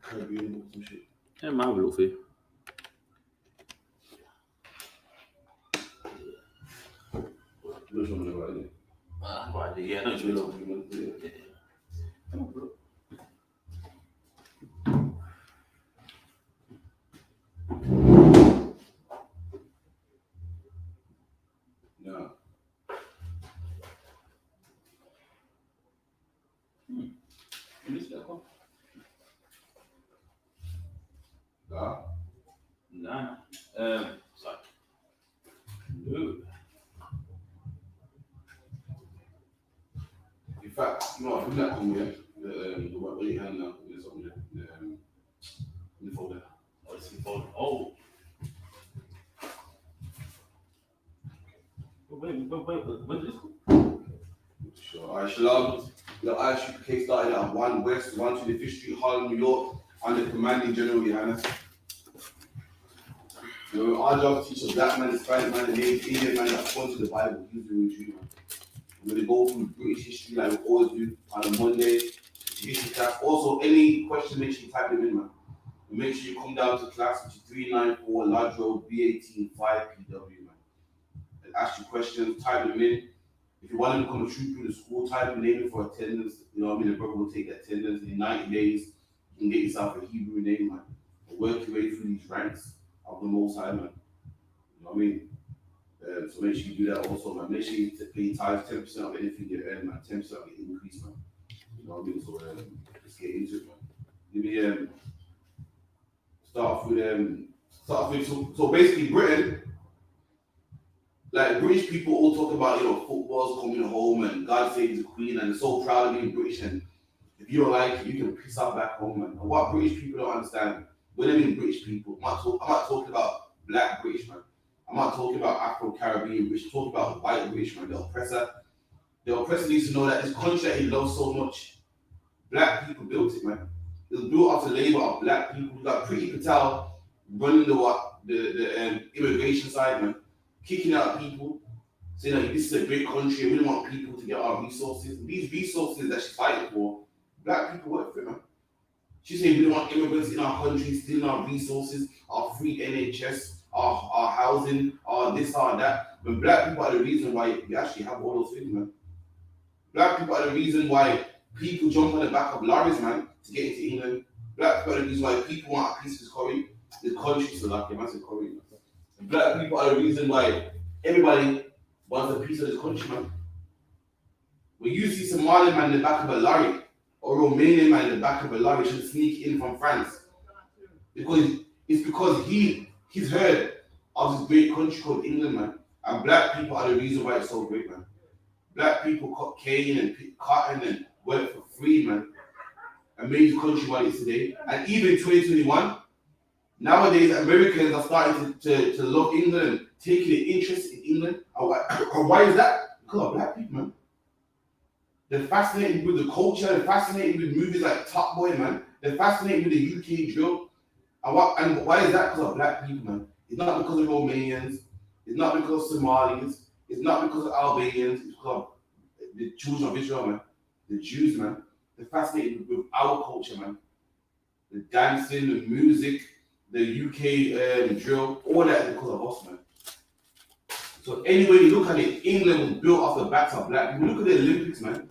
Caribbean or some shit. Yeah, man, have a look for you. You know something about it? Right, yeah, I know what you're talking about. Yeah. Come on, bro. No. You listen to that one? Nah. Nah. Sorry. No. In fact, you know, from that come here, the what you hand now, there's something there, in the folder. Oh, it's in phone. Oh. Wait, when did this go? Sure. Alright, SHALAM. The I.S.U.P.K started at 1 West, 125th Street, Harlem, New York, under commanding General YAHANNA. You know, our job to teach a black man, Hispanic man, and Indian man that point to the Bible, Hebrew and Jew. We're going to go through British history like we always do on a Monday. History class. Also, any question, make sure you type them in, man. And make sure you come down to class, which is 394 Lodge Road, B18 5PW, man. And ask you questions, type them in. If you want to become a trooper in the school, type your name in for attendance. You know what I mean? The brother will take the attendance. In 90 days, you can get yourself a Hebrew name, man. And work your way through these ranks of the Most High, man. You know what I mean? So make sure you do that also, man. Make sure you pay tithes 10% of anything you earn, man. 10% of the increase, man. You know what I mean? So let's get into it, man. Give me start with so basically Britain, like British people all talk about, you know, football's coming home and God save the Queen, and they're so proud of being British, and if you don't like it, you can piss out back home, man. And what British people don't understand, when I mean British people, I'm not talking about black British, man. I'm not talking about Afro-Caribbean British, I'm talking about white British, man. The oppressor needs to know that this country that he loves so much, black people built it, man. It was built after labor of black people. You got Pretty Patel running the immigration side, man, kicking out people, saying that this is a great country, we don't want people to get our resources. These resources that she's fighting for, black people work for it, man. She's saying we don't want immigrants in our country stealing our resources, our free NHS, our housing, our this, our that. But black people are the reason why we actually have all those things, man. Black people are the reason why people jump on the back of lorries, man, to get into England. Black people are the reason why people want a piece of this curry. The country's so lucky, massive curry. Black people are the reason why everybody wants a piece of this country, man. When you see Somali man in the back of a lorry, or Romanian man in the back of a lorry should sneak in from France, because he's heard of this great country called England, man. And black people are the reason why it's so great, man. Black people cut cane and pick cotton and work for free, man, and made the country what it is today. And even in 2021, nowadays Americans are starting to love England and taking an interest in England. And why is that? Because of black people, man. They're fascinated with the culture. They're fascinated with movies like Top Boy, man. They're fascinated with the UK drill. And why is that? Because of black people, man. It's not because of Romanians. It's not because of Somalis. It's not because of Albanians. It's because of the children of Israel, man. The Jews, man. They're fascinated with our culture, man. The dancing, the music, the UK drill, all that is because of us, man. So anyway you look at it, England was built off the backs of black people. Look at the Olympics, man.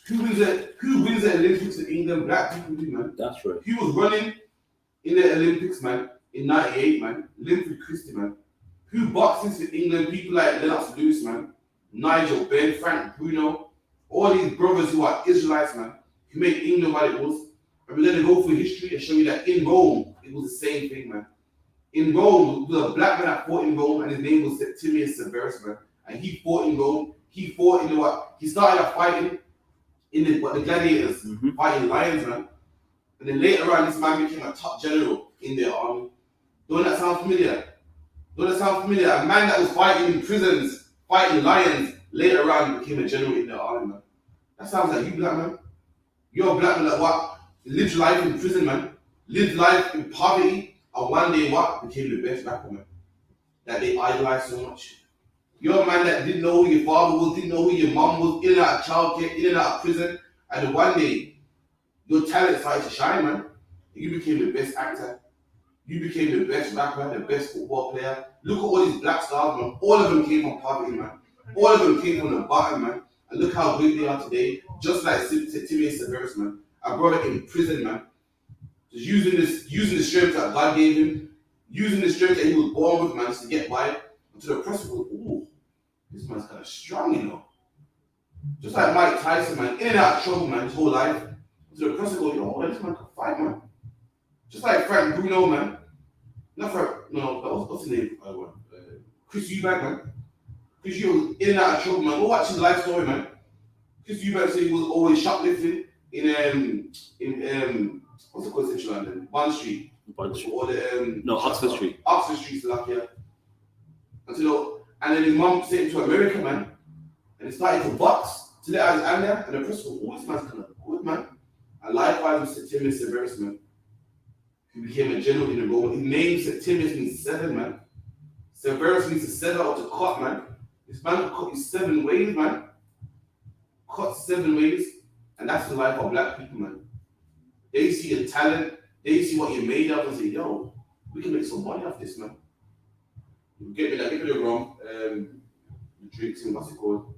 Who wins the Olympics in England? Black people do, man. That's right. He was running in the Olympics, man, in 98, man. Linford Christie, man. Who boxes in England? People like Lennox Lewis, man. Nigel Benn, Frank Bruno. All these brothers who are Israelites, man. Who made England what it was. And we're going to go through history and show you that in Rome, it was the same thing, man. In Rome, there was a black man that fought in Rome, and his name was Septimius Severus, man. And he fought in Rome. He fought in he started out fighting in the gladiators, fighting lions, man. And then later on, this man became a top general in their army. Don't that sound familiar? A man that was fighting in prisons, fighting lions, later on became a general in their army, man. That sounds like you, black man. You're a black man that what? Lived life in prison, man. Lived life in poverty. And one day, what? Became the best rapper, man. That they idolized so much. You're a man that didn't know who your father was, didn't know who your mom was, in and out of childcare, in and out of prison. And then one day, your talent started to shine, man. You became the best actor. You became the best rapper, the best football player. Look at all these black stars, man. All of them came from poverty, man. All of them came from the bottom, man. And look how great they are today. Just like Timmy and Severus, man. I brought it in prison, man. Just using the strength that God gave him, using the strength that he was born with, man, to get by. Until the press was, ooh, this man's kind of strong, you know. Just like Mike Tyson, man, in and out of trouble, man, his whole life. Until the press was, you know, this man can fight, man. Just like Frank Bruno, man. Not Frank, no, that was, what's his name? Chris Eubank, man. Chris Eubank was in and out of trouble, man. Go watch his life story, man. Chris Eubank said he was always shoplifting in what's it called, Central London? Bond Street. Or the Oxford Street. Oxford Street, Slovakia. And then his mum sent him to America, man. And he started to box to let out his anger. And the press was, oh, this man's kind of good, man. And likewise with Septimius Severus, man. He became a general in the Roman. His name Septimius means 7, man. Severus means to set out to cut, man. This man could cut you 7 ways, man. Cut 7 ways. And that's the life of black people, man. They see your talent, they see what you're made of, and say, yo, we can make some money off this, man. Get me the rum, the drinks, and what's it called?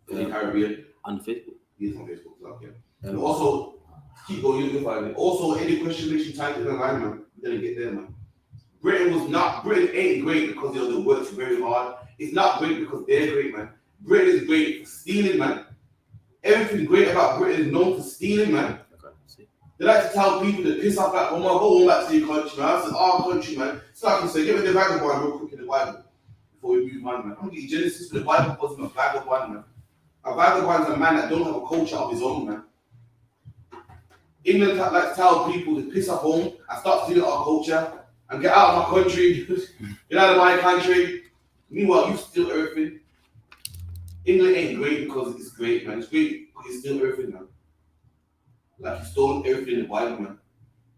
In the Caribbean. On Facebook. Yes, on Facebook, yeah. And also, keep going, you'll find it. Also, any question makes you type in the line, man. We're gonna get there, man. Britain ain't great because they work very hard. It's not great because they're great, man. Britain is great for stealing, man. Everything great about Britain is known for stealing, man. They like to tell people to piss off back, oh my, go home back to your country, man. That's our country, man. It's like you say, give me the vagabond real quick in the Bible before we move on, man. I'm gonna get Genesis, but the Bible calls him a vagabond, man. A vagabond is a man that don't have a culture of his own, man. England like to tell people to piss off home and start stealing our culture and get out of my country, get out of my country. Meanwhile, you steal everything. England ain't great because it's great, man. It's great because it's still everything, man. Like you stole everything in the Bible, man.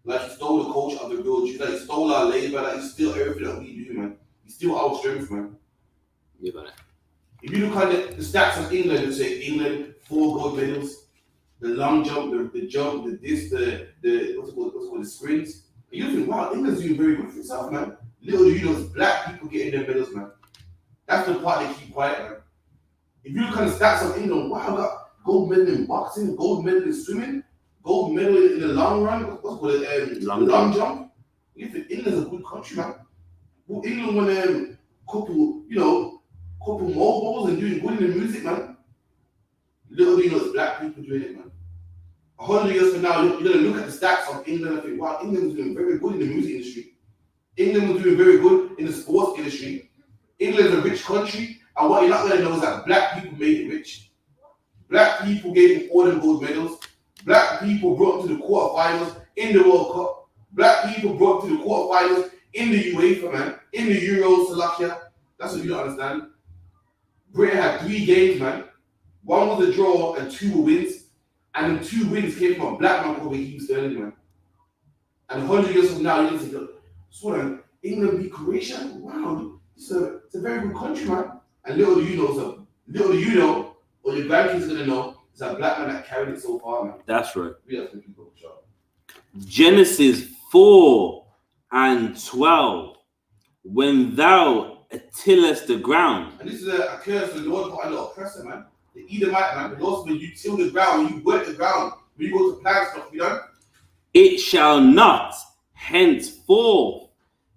Like you stole the culture of the real Jews. Like you stole our labor. Like you steal everything that we do, man. You steal our strength, man. Yeah, man. If you look at the stats of England, you say England 4 gold medals, the long jump, the jump, the what's it called, the sprints. And you think, wow, England's doing very good for itself, man. Little do you know, it's black people getting their medals, man. That's the part they keep quiet, man. If you look at the stats of England, wow, I got gold medal in boxing, gold medal in swimming, gold medal in the long run, what's called long jump. You think England's a good country, man. Well, England won couple mobiles and doing good in the music, man. Little do you know it's black people doing it, man. 100 years from now, you're gonna look at the stats of England and think, wow, England was doing very good in the music industry. England was doing very good in the sports industry. England is a rich country, and what you're not gonna know is that black people made it rich. Black people gave them all them gold medals. Black people brought them to the quarterfinals in the World Cup. Black people brought them to the quarterfinals in the UEFA, man. In the Euro, Slovakia. That's what you don't understand. Britain had 3 games, man. 1 was a draw and 2 were wins. And the 2 wins came from a black man called Raheem Sterling, man. And 100 years from now, you're going to say, look, so England beat Croatia? Wow, it's a very good country, man. And little do you know, or your grandkids are going to know, it's a black man that carried it so far, man. That's right. Yeah, that's people, sure. Genesis 4:12. When thou tillest the ground. And this is a curse the Lord put on the oppressor, man. The Edomite, man. But also when you till the ground, when you work the ground, when you go to plant stuff, you know? It shall not henceforth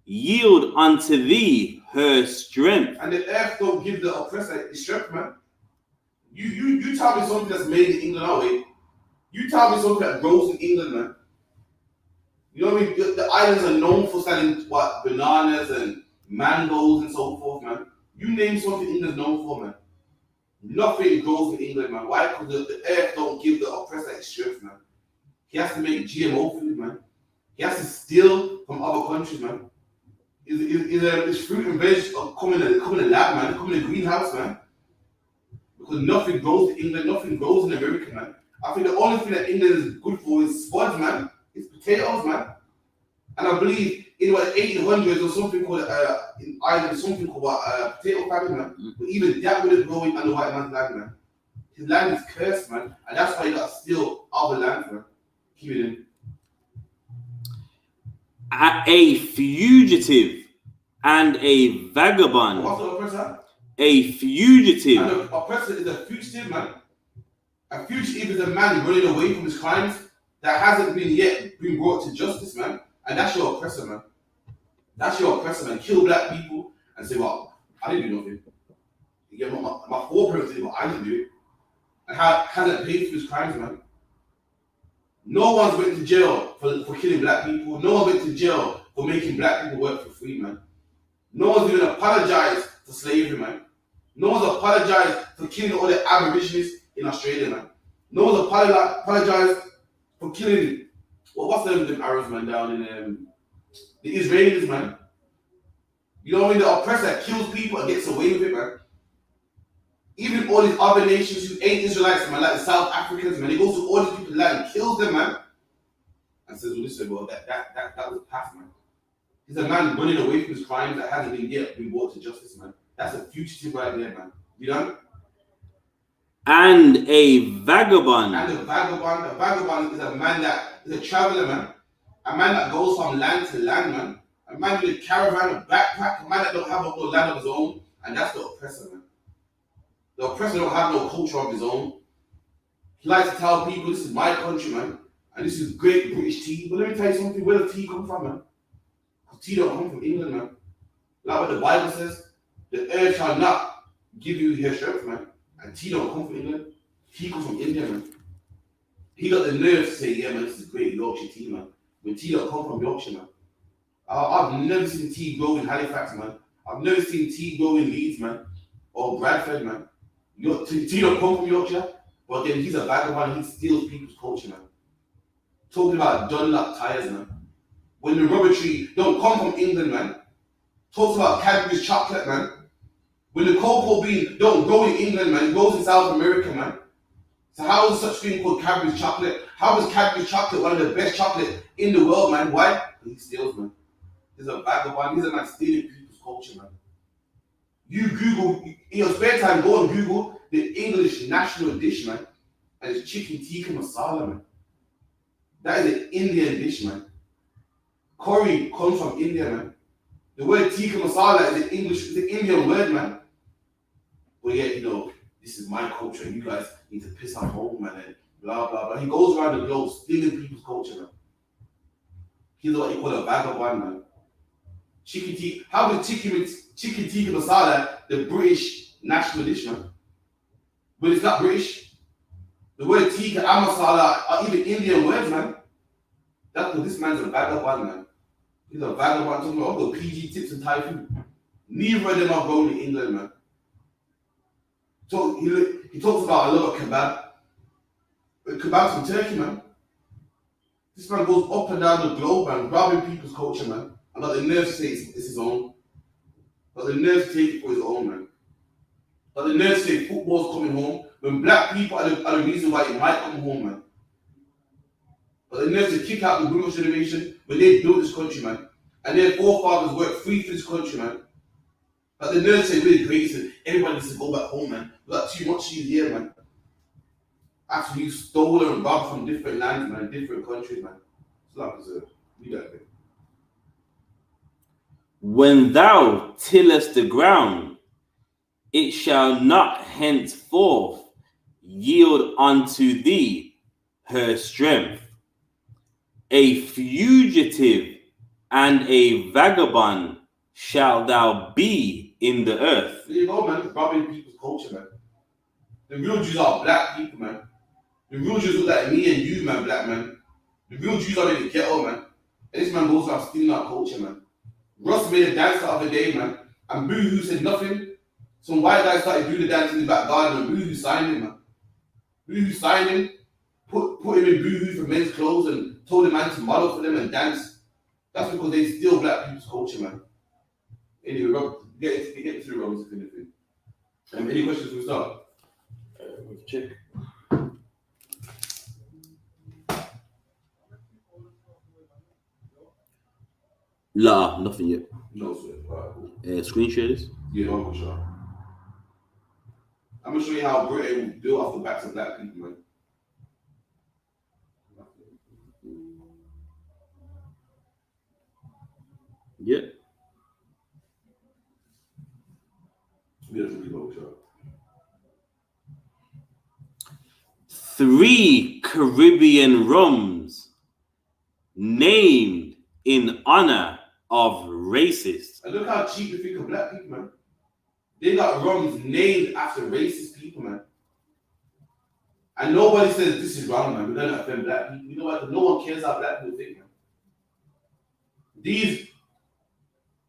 yield unto thee her strength. And the earth don't give the oppressor his strength, man. You tell me something that's made in England, no way. You tell me something that grows in England, man. You know what I mean? The islands are known for selling bananas and mangoes and so forth, man. You name something England's known for, man. Nothing grows in England, man. Why? Because the earth don't give the oppressor his strength, man. He has to make GMO food, man. He has to steal from other countries, man. Is fruit and veg come in a lab, man. Come in a greenhouse, man. Because nothing grows in England, nothing grows in America, man. I think the only thing that England is good for is spuds, man. It's potatoes, man. And I believe in the 1800s or something called in Ireland, something called potato famine, man. But even that wouldn't grow on the white man's land, man. His land is cursed, man, and that's why you got to steal other land, man. Keep it in. a fugitive and a vagabond. What's the oppressor? A fugitive. And the oppressor is a fugitive, man. A fugitive is a man running away from his crimes that hasn't been brought to justice, man. And that's your oppressor, man. That's your oppressor, man. Kill black people and say, well, I didn't do nothing. Yeah, my foreparents did, but I didn't do it. And hasn't paid for his crimes, man. No one's went to jail for killing black people. No one went to jail for making black people work for free, man. No one's even apologized for slavery, man. No one's apologized for killing all the aborigines in Australia, man. No one's apologized for killing, well, what's them Arabs, man, down in the Israelis, man. You know what I mean? The oppressor kills people and gets away with it, man. Even all these other nations who ain't Israelites, man, like the South Africans, man, he goes to all these people's land and kills them, man. And says, well, listen, well, that was past, man. He's a man running away from his crimes that hasn't been brought to justice, man. That's a fugitive right there, man. You know? And a vagabond. And a vagabond is a man that is a traveler, man. A man that goes from land to land, man. A man with a caravan, a backpack, a man that don't have no land of his own. And that's the oppressor, man. The oppressor don't have no culture of his own. He likes to tell people, this is my country, man. And this is great British tea. But let me tell you something, where does tea come from, man? Because tea don't come from England, man. Like what the Bible says, the earth shall not give you her strength, man. And tea don't come from England. Tea comes from India, man. He got the nerve to say, yeah, man, this is great Yorkshire tea, man. When tea don't come from Yorkshire, man. I've never seen tea grow in Halifax, man. I've never seen tea grow in Leeds, man. Or Bradford, man. Tea don't come from Yorkshire, but then he's a vagabond, he steals people's culture, man. Talking about Dunlop tires, man. When the rubber tree don't come from England, man. Talks about Cadbury's chocolate, man. When the cocoa bean don't grow in England, man, it grows in South America, man. So how is such thing called Cadbury's chocolate? How is Cadbury's chocolate one of the best chocolate in the world, man? Why? He steals, man. He's a vagabond. He's a man stealing people's culture, man. You Google, in your spare time, go and Google the English national dish, man. And it's chicken tikka masala, man. That is an Indian dish, man. Curry comes from India, man. The word tikka masala is an Indian word, man. But yeah, you know, this is my culture, and you guys need to piss off home, man, and blah, blah, blah. He goes around the globe stealing people's culture, man. He's what you call a vagabond, man. How is chicken tikka masala the British national dish, man? But it's not British. The word tikka and masala are even Indian words, man. That's because this man's a vagabond, man. He's a vagabond talking about all the PG tips and Thai food. Neither of them are grown in England, man. So he talks about a lot of kebab. But kebab's from Turkey, man. This man goes up and down the globe, man, robbing people's culture, man. And got the nerve to say it's his own. Got the nerve to take it for his own, man. Got the nerve to say football's coming home when black people are the reason why it might come home, man. Got the nerve to kick out the British generation when they built this country, man. And their forefathers worked free for this country, man. Got the nerve to say we're the greatest and everybody needs to go back home, man. We got too much cheese here, man. After you stole and robbed from different lands, man, different countries, man. It's not deserved. We got it. When thou tillest the ground, it shall not henceforth yield unto thee her strength. A fugitive and a vagabond shalt thou be in the earth. There you go, man. It's robbing people's culture, man. The real Jews are black people, man. The real Jews look like me and you, man, black man. The real Jews are in the ghetto, man. And this man goes around stealing our culture, man. Russ made a dance the other day, man. And Boo-Hoo said nothing. Some white guy started doing the dance in the back garden and Boo-Hoo signed him, man. Boo-Hoo signed him, put him in Boo-Hoo for men's clothes and told the man to model for them and dance. That's because they steal black people's culture, man. Anyway, Rob, get to the Robinson thing. Any questions from the start? Check. Nah, nothing yet. No, sir. Alright, cool. Screen share this? Yeah, I'm gonna show. I'm gonna show you how Britain was built off the backs of black people, man. Yeah. Beautiful people, sure. 3 Caribbean rums named in honor of racists. And look how cheap they think of black people, man. They got rums named after racist people, man. And nobody says this is wrong, man. We don't offend black people. You know what? No one cares how black people think, man. These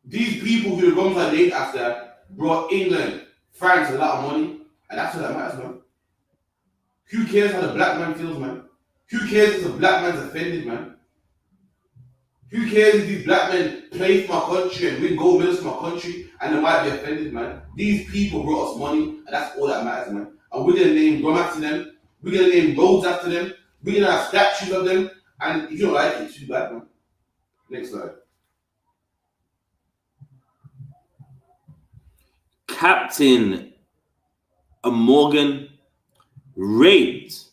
people who the rums are named after brought England, France a lot of money, and that's what that matters, man. Who cares how the black man feels, man? Who cares if the black man's offended, man? Who cares if these black men play for my country and win gold medals for my country and they might be offended, man? These people brought us money, and that's all that matters, man. And we're gonna name rum after them. We're gonna name roads after them. We're gonna have statues of them. And if you don't like it, too bad, man. Next slide. Captain Morgan raped,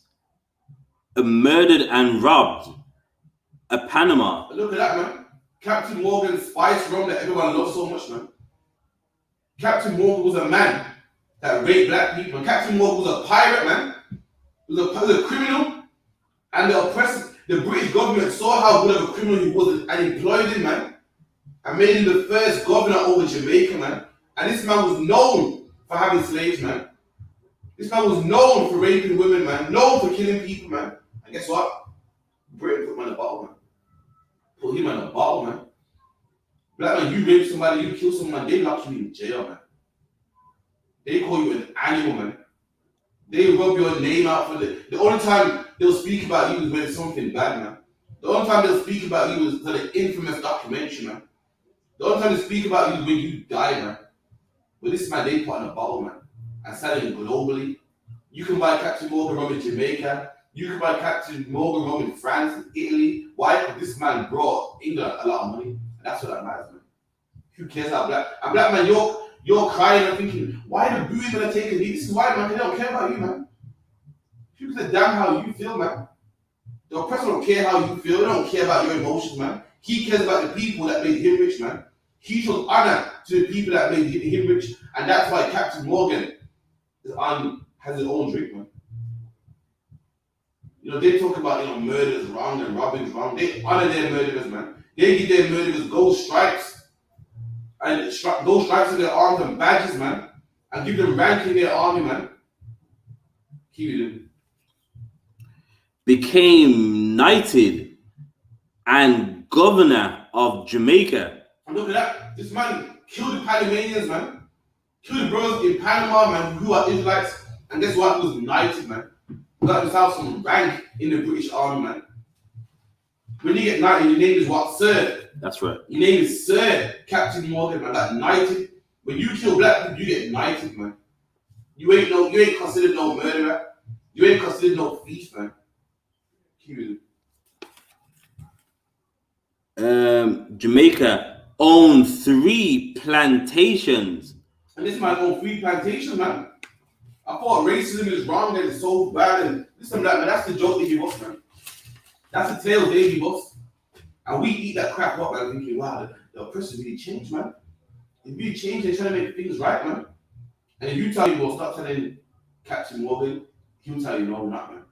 murdered and robbed a Panama. Look at that, man. Captain Morgan spice rum that everyone loves so much, man. Captain Morgan was a man that raped black people. Captain Morgan was a pirate, man. He was a criminal. And the British government saw how good of a criminal he was and employed him, man. And made him the first governor over Jamaica, man. And this man was known for having slaves, man. This man was known for raping women, man. Known for killing people, man. And guess what? Britain put him on a bottle, man. Put him on a bottle, man. Black man, you rape somebody, you kill someone, they lock you in jail, man. They call you an animal, man. They rub your name out for the only time they'll speak about you is when it's something bad, man. The only time they'll speak about you is for the infamous documentary, man. The only time they speak about you is when you die, man. But this man, they put on a bottle, man, and selling it globally. You can buy Captain Morgan rum in Jamaica. You can buy Captain Morgan rum in France and Italy. Why? Because this man brought England a lot of money. And that's what that matters, man. Who cares how black? And black man, you're crying and thinking, why the booty gonna take a knee? This is why, man, they don't care about you, man. Who gives a damn how you feel, man? The oppressor don't care how you feel. They don't care about your emotions, man. He cares about the people that made him rich, man. He shows honor to the people that made him rich, and that's why Captain Morgan has his own drink, man. You know, they talk about, murder is wrong and robbing is wrong. They honor their murderers, man. They give their murderers gold stripes, and gold stripes in their arms and badges, man, and give them rank in their army, man. Keep it in. Became knighted and governor of Jamaica. And look at that. This man killed the Panamanians, man. Killed the brothers in Panama, man, who are Israelites. And guess what? He was knighted, man. He got himself some rank in the British Army, man. When you get knighted, your name is what? Sir. That's right. Your name is Sir Captain Morgan, man. That knighted. When you kill black people, you get knighted, man. You ain't considered no murderer. You ain't considered no thief, man. Jamaica owned 3 plantations. And this man owned 3 plantations, man. I thought racism is wrong and it's so bad. And listen, black man, that's the joke they give us, man. That's the tale they give us. And we eat that crap up, man, thinking, wow, the oppressor really changed, man. If you change, they're trying to make things right, man. And if you tell people, stop telling Captain Morgan, he'll tell you, no, we're not, man.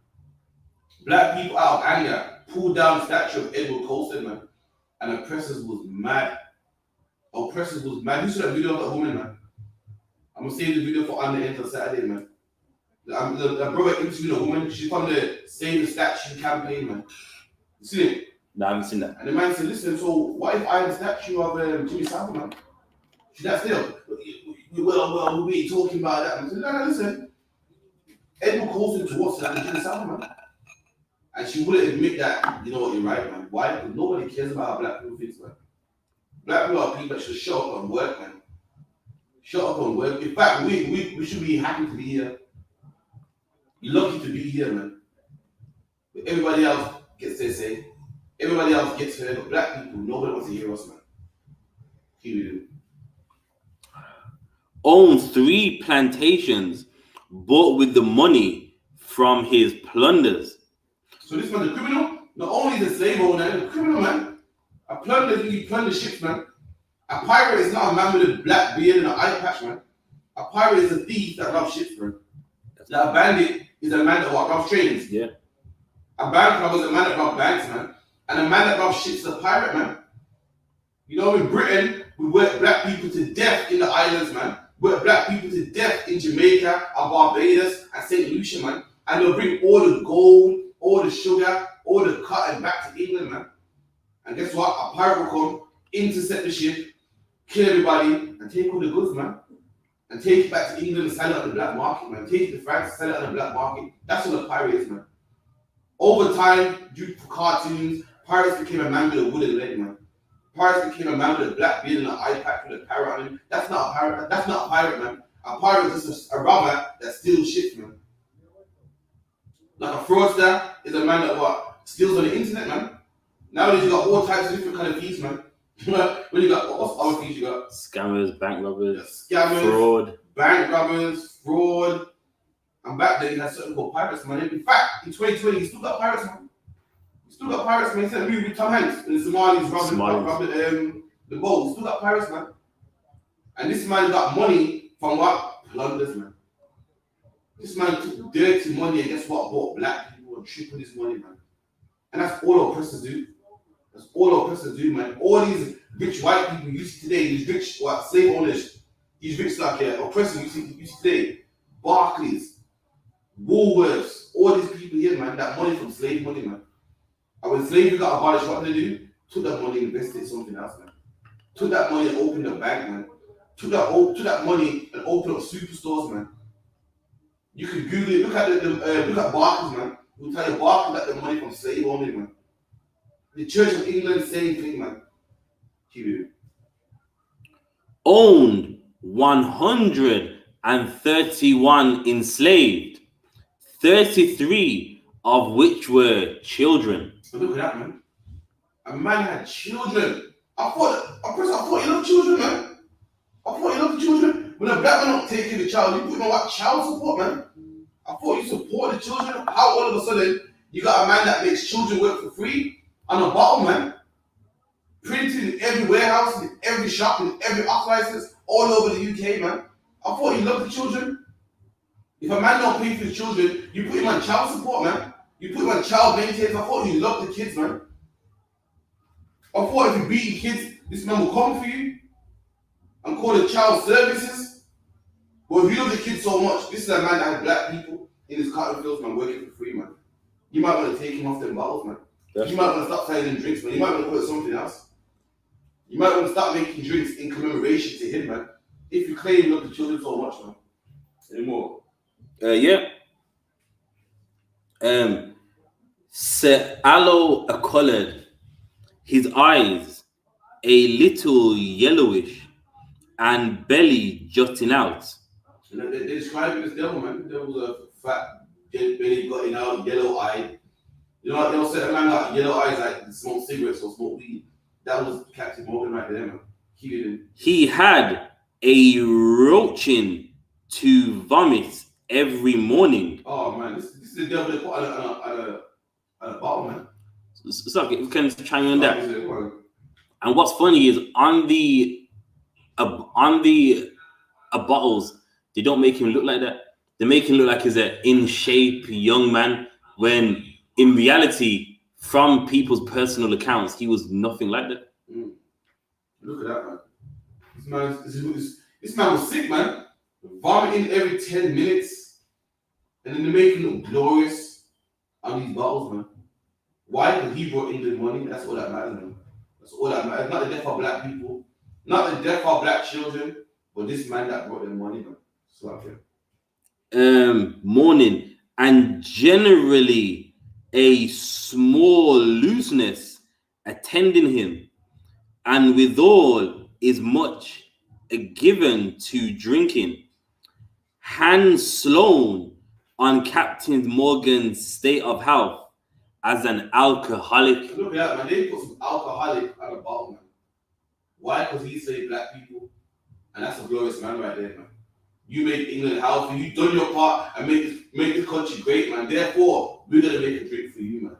Black people, out of anger, pulled down the statue of Edward Colston, man. And oppressors was mad. Oppressors was mad. You saw that video of that woman, man. I'm gonna save the video for on the end of Saturday, man. The brother interviewed a woman. She's from the Save the Statue campaign, man. You see it? No, I haven't seen that. And the man said, listen, so what if I had a statue of Jimmy Savile, man? She's that still? Well, we ain't talking about that. I said, no, listen. Edward Colston to us like Jimmy Savile, man. And she wouldn't admit that, you know what, you're right, man. Why? Because nobody cares about how black people think, man. Black people are people that should shut up and work, man. Shut up and work. In fact, we should be happy to be here. You're lucky to be here, man. But everybody else gets their say. Everybody else gets heard. But black people, nobody wants to hear us, man. Keep it in. Owned 3 plantations, bought with the money from his plunders. So this man's a criminal. Not only is a slave owner, he's a criminal, man. A plunder, he plunder ships, man. A pirate is not a man with a black beard and an eye patch, man. A pirate is a thief that loves ships, bro. Like a bandit is a man that loves trains. Yeah. A bank robber is a man that robs banks, man. And a man that robs ships is a pirate, man. You know, in Britain, we work black people to death in the islands, man. Work black people to death in Jamaica, and Barbados, and St. Lucia, man. And they'll bring all the gold, all the sugar, all the cotton back to England, man. And guess what? A pirate will come, intercept the ship, kill everybody, and take all the goods, man. And take it back to England and sell it on the black market, man. Take it to France, sell it on the black market. That's what a pirate is, man. Over time, due to cartoons, pirates became a man with a wooden leg, man. Pirates became a man with a black beard and an eye patch with a parrot on him. That's not a pirate. That's not a pirate, man. A pirate is just a robber that steals shit, man. Like a fraudster is a man that what steals on the internet, man. Nowadays you got all types of different kind of thieves, man. When you got what's other thieves you got? Scammers, bank robbers, scammers, fraud, bank robbers, fraud. And back then you had something called pirates, man. In fact, in 2020 you still got pirates, man. You still got pirates, man. You said movie with Tom Hanks and the Somalis robbing the boat. You still got pirates, man. And this man got money from what? Plunders, man. This man took dirty money and guess what? Bought black people and tripled his money, man. And that's all oppressors do. That's all oppressors do, man. All these rich white people you see today, these rich slave owners, these rich oppressors you see today, Barclays, Woolworths, all these people here, man, that money from slave money, man. And when slavery got abolished, what did they do? Took that money and invested in something else, man. Took that money and opened a bank, man. Took that money and opened up superstores, man. You can Google it. Look at Barclays, man. We'll tell you Barclays got the money from slave only, man. The Church of England, same thing, man. Keep it. Owned 131 enslaved, 33 of which were children. But look at that, man. A man had children. I thought you loved children, man. I thought you loved children. When a black man don't take care of the child, you put him on what? Child support, man. I thought you support the children. How all of a sudden you got a man that makes children work for free on a bottle, man? Printed in every warehouse, in every shop, in every off license, all over the UK, man. I thought you loved the children. If a man don't pay for his children, you put him on child support, man. You put him on child maintenance. I thought you loved the kids, man. I thought if you beat kids, this man will come for you and call it child services. But if you love the kids so much, this is a man that had black people in his cotton fields, man, working for free, man. You might want to take him off them bottles, man. You might want to stop selling him drinks, man. You might want to call it something else. You might want to start making drinks in commemoration to him, man. If you claim you love the children so much, man. Anymore. Yeah. Sir Aloe coloured, his eyes a little yellowish, and belly jutting out. They describe him as devil, man. The devil was a fat, belly gutting out, yellow eyed. You know, they'll say a man got yellow eyes like smoke cigarettes or smoke weed. That was Captain Morgan right there, man. He had a roaching to vomit every morning. Oh man, this is the devil they put on a bottle, man. So we can chime in on that. And what's funny is on the bottles, they don't make him look like that. They make him look like he's an in shape young man, when in reality, from people's personal accounts, he was nothing like that. Look at that, man. This man was sick, man. Vomiting every 10 minutes. And then they're making him glorious on these bottles, man. Why? Because he brought England money. That's all that matters, man. That's all that matters. Not the death of black people. Not the death of black children. But this man that brought them money, man. Slap him. Morning. And generally a small looseness attending him. And withal is much given to drinking. Hans Sloane on Captain Morgan's state of health as an alcoholic. Look at that, man. They put some alcoholic on the bottom, man. Why? Because he saved black people. And that's a glorious man right there, man. You made England healthy. You done your part and make the country great, man. Therefore, we're going to make a drink for you, man.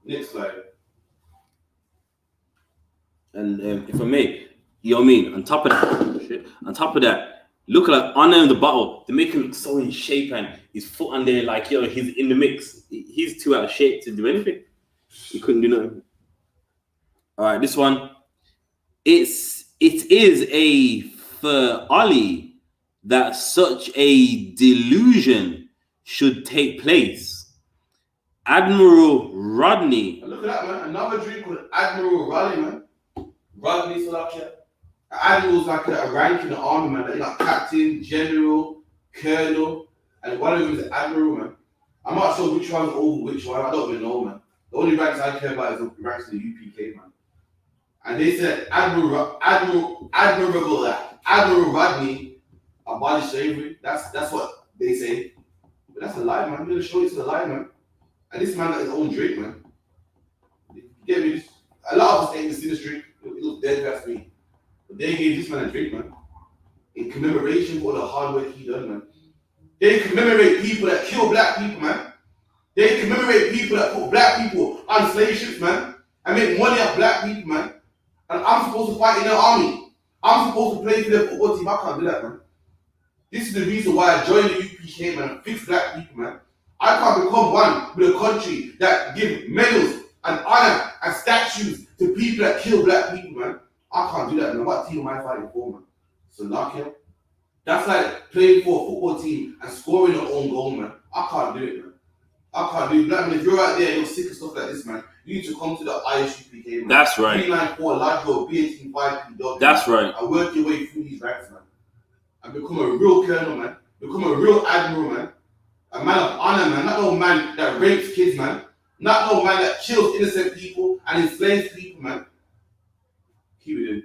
Next slide. And if I may, You know what I mean? On top of that, look at like Honor in the bottle. They make him look so in shape and his foot on there, like he's in the mix. He's too out of shape to do anything. He couldn't do nothing. All right, this one. It is a for Ali that such a delusion should take place. Admiral Rodney. Look at that, man. Another drink called Admiral Rodney, man. Rodney Salakia. Admiral's like a rank in the army, man. Like, you got captain, general, colonel, and one of them is admiral, man. I'm not sure which one's over which one. I don't even know, man. The only ranks I care about is the ranks in the UPK, man. And they said Admiral Rodney abolished slavery. That's what they say. But that's a lie, man. I'm gonna show you it's a lie, man. And this man got his own drink, man. You get me? A lot of us ain't seen this drink. It looks dead past me. But they gave this man a drink, man. In commemoration for the hard work he done, man. They commemorate people that kill black people, man. They commemorate people that put black people on slave ships, man. And make money off black people, man. And I'm supposed to fight in the army. I'm supposed to play for their football team. I can't do that, man. This is the reason why I joined the UPK, man, and fix black people, man. I can't become one with a country that give medals and honor and statues to people that kill black people, man. I can't do that, man. What team am I fighting for, man? So Salakia. That's like playing for a football team and scoring your own goal, man. I can't do it, man. I can't do it. Black man, if you're out there and you're sick of stuff like this, man, you need to come to the I.S.U.P.K, man. That's right. 394 Ladro, B185P. That's right. And work your way through these ranks, man. And become a real colonel, man. Become a real admiral, man. A man of honor, man. Not no man that rapes kids, man. Not no man that kills innocent people and enslaves people, man. Keep it in.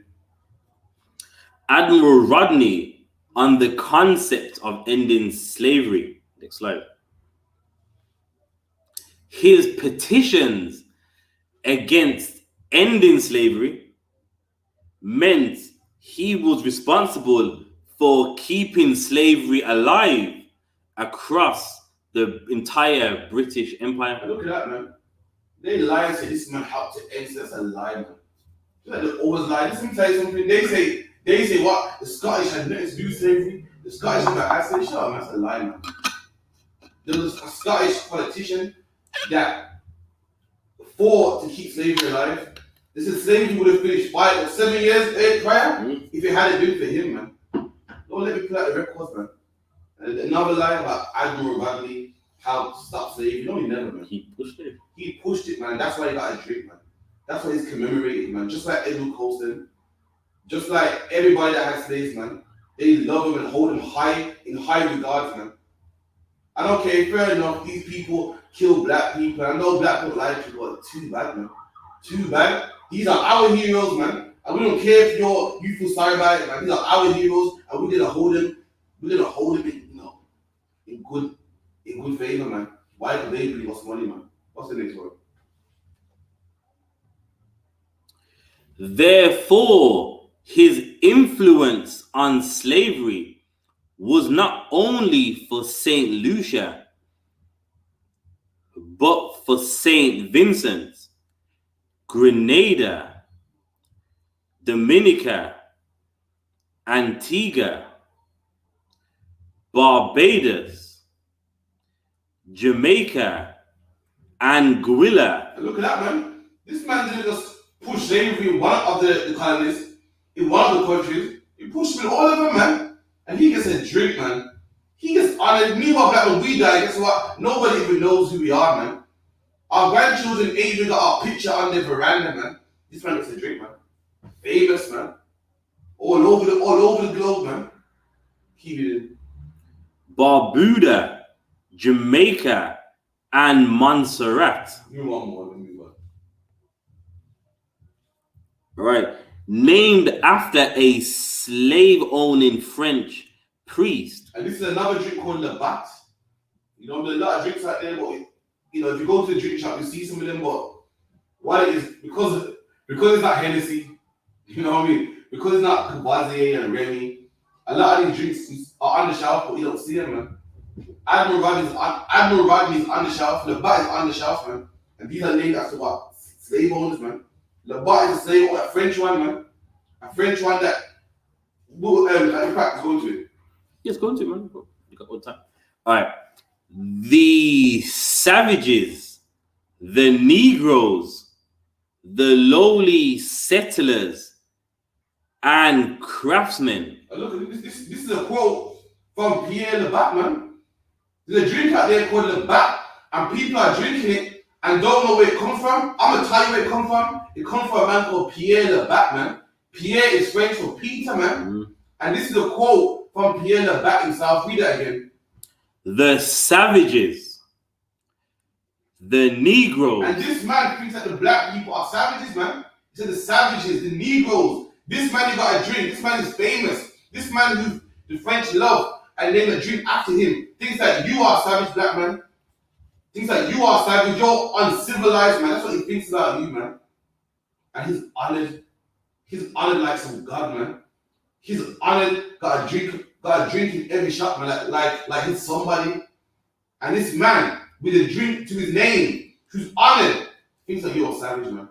Admiral Rodney on the concept of ending slavery. Next slide. His petitions against ending slavery meant he was responsible for keeping slavery alive across the entire British Empire. Look at that, man. They lie and say this man helped to end. That's a lie, man. Like they always lie. Let me tell you something. They say what? The Scottish had nothing to do with slavery. The Scottish had I say, shut up, man. That's a lie, man. There was a Scottish politician that fought to keep slavery alive. They said slavery would have finished 5 or 7 years prior if it hadn't been for him, man. Don't let me pull out the records, man. And another lie about Admiral Rodney, how to stop slavery. No, he never, man. He pushed it. He pushed it, man. That's why he got a drink, man. That's why he's commemorated, man. Just like Edward Colston, just like everybody that had slaves, man. They love him and hold him in high regards, man. I don't care, fair enough, these people kill black people. I know black people like people, but too bad, man. Too bad. These are our heroes, man. And we don't care if you feel sorry about it, man. These are our heroes, and we're gonna hold him. We're gonna hold him in good favor, man. Why do they bring us money, man? What's the next word? Therefore, his influence on slavery was not only for Saint Lucia, but for Saint Vincent, Grenada, Dominica, Antigua, Barbados, Jamaica, Anguilla. Look at that, man. This man didn't just push slavery in one of the colonies, in one of the countries. He pushed it all of them, man. And he gets a drink, man. He gets honored. Meanwhile, black when we die, guess what? Nobody even knows who we are, man. Our grandchildren ain't even got our picture on their veranda, man. This man gets a drink, man. Famous, man. All over the globe, man. Keep it in. Barbuda, Jamaica, and Montserrat. Give me one more. All right. Named after a slave-owning French priest. And this is another drink called Le Bat. You know, there's a lot of drinks out there, but if you go to the drink shop, you see some of them, but what it is, because it's not Hennessy, you know what I mean? Because it's not Cavazier and Remy, a lot of these drinks are on the shelf, but you don't see them, man. Admiral Rodney's on the shelf, Le Bat is on the shelf, man. And these are named after what? Slave owners, man. Le Bat is a slave owner, a French one, man. A French one that will in fact go to it. Yes, go into it, man. You got all time. All right. The savages, the Negroes, the lowly settlers, and craftsmen. Look, this is a quote from Pierre Le Bac, man. There's a drink out there called Le Bac, and people are drinking it and don't know where it comes from. I'm gonna tell you where it comes from. It comes from a man called Pierre Le Bac, man. Pierre is French for Peter, man. Mm. And this is a quote from Pierre Le Bac himself. Read that again. The savages, the Negroes. And this man thinks that the black people are savages, man. He said the savages, the Negroes. This man, he got a drink. This man is famous. This man who the French love and name a drink after him. Thinks that you are savage, black man. Thinks that you are savage. You're uncivilized, man. That's what he thinks about you, man. And he's honored. He's honored like some god, man. He's honored. Got a drink in every shop, man. Like he's somebody. And this man with a drink to his name, who's honored, thinks that you're a savage, man.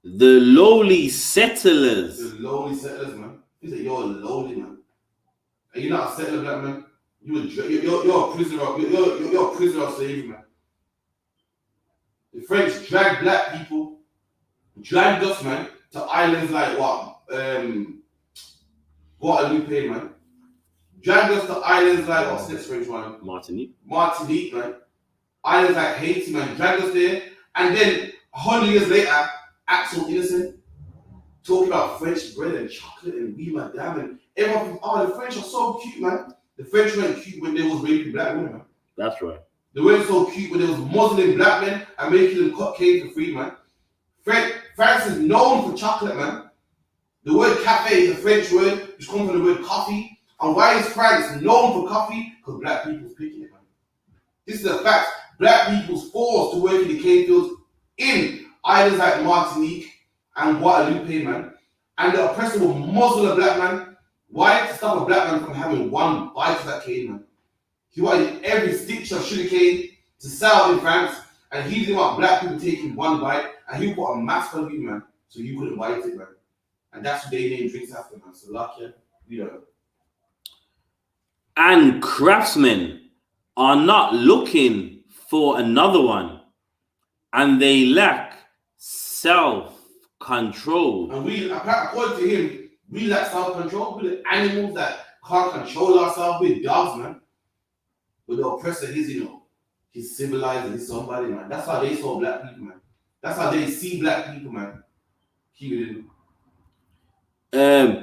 The lowly settlers. The lowly settlers, man. He said you're a lowly man. And you're not a settler, black man. You're a prisoner. You're a prisoner of slavery, man. The French dragged black people, dragged us, man, to islands like what? Guadeloupe, man. Dragged us to islands like what's this French one? Martinique, man. Islands like Haiti, man. Dragged us there, and then 100 years later, act so innocent, talking about French bread and chocolate and we madame and everyone thinks, oh, the French are so cute, man. The French weren't cute when they was raping black women, man. That's right. They weren't so cute when they was muzzling black men and making them cut cake for free, man. France is known for chocolate, man. The word cafe is a French word, which comes from the word coffee. And why is France known for coffee? Because black people's picking it, man. This is a fact. Black people's forced to work in the cane fields in islands like Martinique and Guadeloupe, man. And the oppressor will muzzle a black man. Why? To stop a black man from having one bite of that cane, man. He wanted every stitch of sugar cane to sell in France, and he didn't want black people taking one bite, and he put a mask on you, man, so you couldn't bite it, man. And that's what they named drinks after, man. So, lucky, we don't know. And craftsmen are not looking for another one, and they lack self-control. And we, according to him, we lack self-control. We're the animals that can't control ourselves. We're dogs, man. But the oppressor is, he's civilized and he's somebody, man. That's how they saw black people, man. That's how they see black people, man.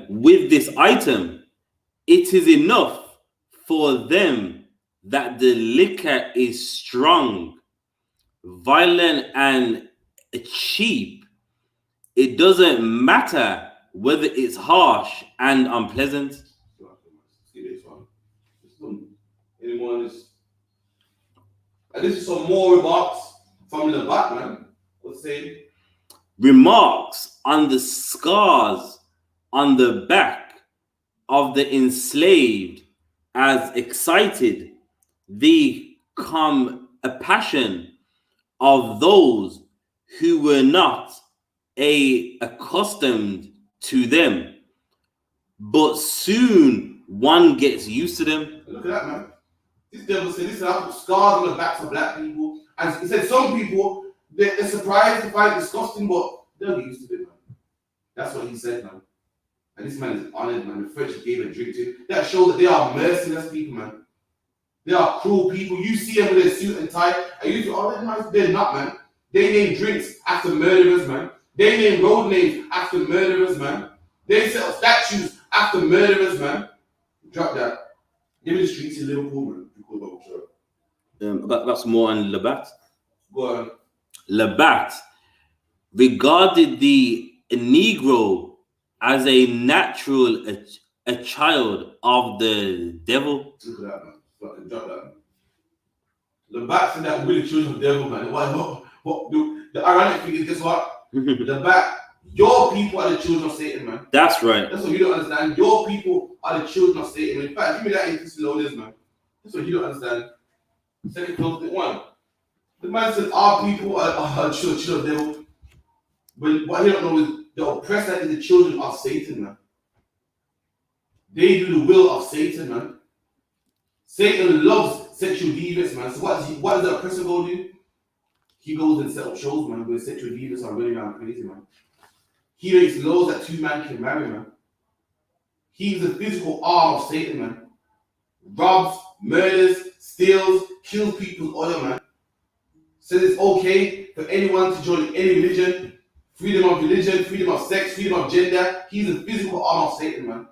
With this item, it is enough for them that the liquor is strong, violent, and cheap. It doesn't matter whether it's harsh and unpleasant. Anyone is. And this is some more remarks from Le Bac, man. Let's say. Remarks on the scars on the back of the enslaved as excited the compassion of those who were not accustomed to them, but soon one gets used to them. Look at that, man. This devil said, this is how scars on the backs of black people. And he said some people, they're surprised to find it disgusting, but they'll get used to it, man. That's what he said, man. And this man is honored, man. The French gave a drink to him. That shows that they are merciless people, man. They are cruel people. You see them with their suit and tie, and you think, oh, they're not, man. They name drinks after murderers, man. They name road names after murderers, man. They sell statues after murderers, man. Drop that. Give me the streets in Liverpool, man. Got some more on Le Bac. Go on. Le Bac regarded the Negro as a natural, a child of the devil. Look at that, man. Fucking drop that, man. Le Bac said that we're the children of the devil, man. The ironic thing is, guess what? Le Bac, your people are the children of Satan, man. That's right. That's what you don't understand. Your people are the children of Satan. In fact, give me that in Thessalonians, man. That's what you don't understand. Second Corinthians 1. The man said our people are children of the devil. But what he don't know is the oppressor is the children of Satan, man. They do the will of Satan, man. Satan loves sexual deviance, man. So what does the oppressor go do? He goes and set up shows, man, where sexual deviants are running around crazy, man. He makes laws that two men can marry, man. He's the physical arm of Satan, man. Robs, murders, steals, kills people's oil, man. Says it's okay for anyone to join any religion, freedom of sex, freedom of gender. He's the physical arm of Satan, man.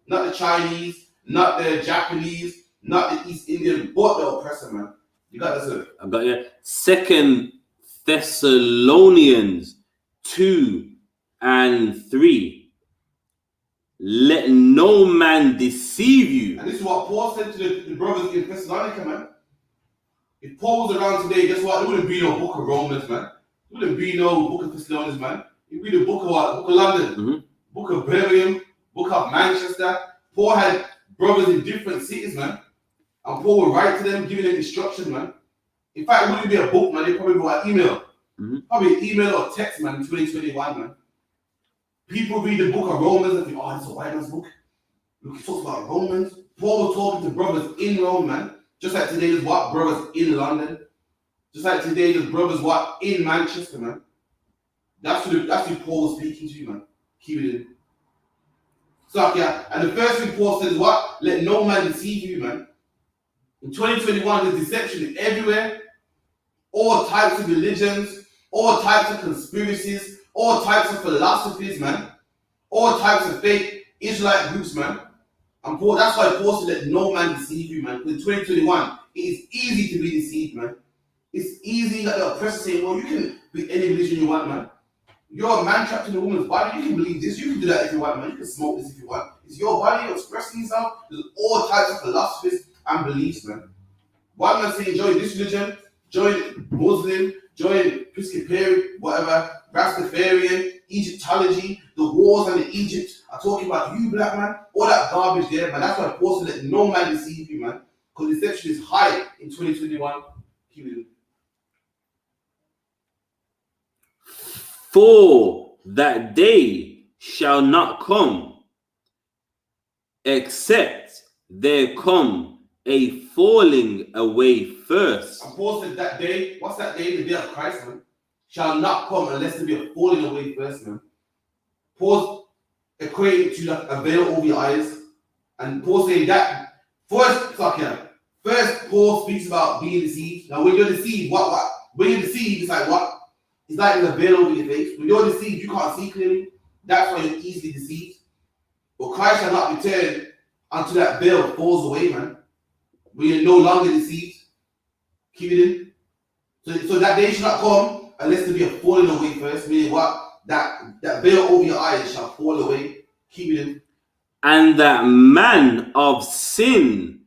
Not the Chinese, not the Japanese, not the East Indian, but the oppressor, man. You got that, sir? I got you. 2 Thessalonians 2:3. Let no man deceive you. And this is what Paul said to the brothers in Thessalonica, man. If Paul was around today, guess what? There wouldn't be no book of Romans, man. There wouldn't be no book of Thessalonians, man. It would be the book of what? Book of London, book of Birmingham, book of Manchester. Paul had brothers in different cities, man. And Paul would write to them, giving them instructions, man. In fact, it wouldn't be a book, man. It'd probably be like email. Probably an email or text, man, in 2021, man. People read the book of Romans and think, oh, it's a white man's book. Look, he talks about Romans. Paul was talking to brothers in Rome, man. Just like today, there's what? Brothers in London. Just like today, there's brothers what? In Manchester, man. That's who Paul was speaking to, man. Keep it in. So, yeah. And the first thing Paul says is what? Let no man deceive you, man. In 2021, there's deception everywhere. All types of religions, all types of conspiracies, all types of philosophies, man. All types of fake Israelite groups, man. And Paul, that's why Paul said that no man deceive you, man. In 2021, it is easy to be deceived, man. It's easy, like the oppressor saying, well, you can be any religion you want, man. You're a man trapped in a woman's body. You can believe this. You can do that if you want, man. You can smoke this if you want. It's your body. You're expressing yourself. There's all types of philosophies and beliefs, man. One man saying, join this religion, join Muslim, join Episcopalian, whatever, Rastafarian, Egyptology, the wars and the Egypt are talking about you, black man, all that garbage there, man. That's why Paul said that no man deceive you, man. Because deception is high in 2021. Keep it in. For that day shall not come, except there come a falling away first. And Paul said that day, what's that day? The day of Christ, man. Shall not come unless there be a falling away first, man. Paul's equating to like a veil over your eyes. And Paul saying that first, Paul speaks about being deceived. Now when you're deceived, what? When you're deceived, it's like what? It's like there's a veil over your face. When you're deceived, you can't see clearly. That's why you're easily deceived. But Christ shall not return until that veil falls away, man. When you're no longer deceived. Keep it in. So that day shall not come unless there be a falling away first. Meaning what? That veil over your eyes shall fall away. Keep it in. And that man of sin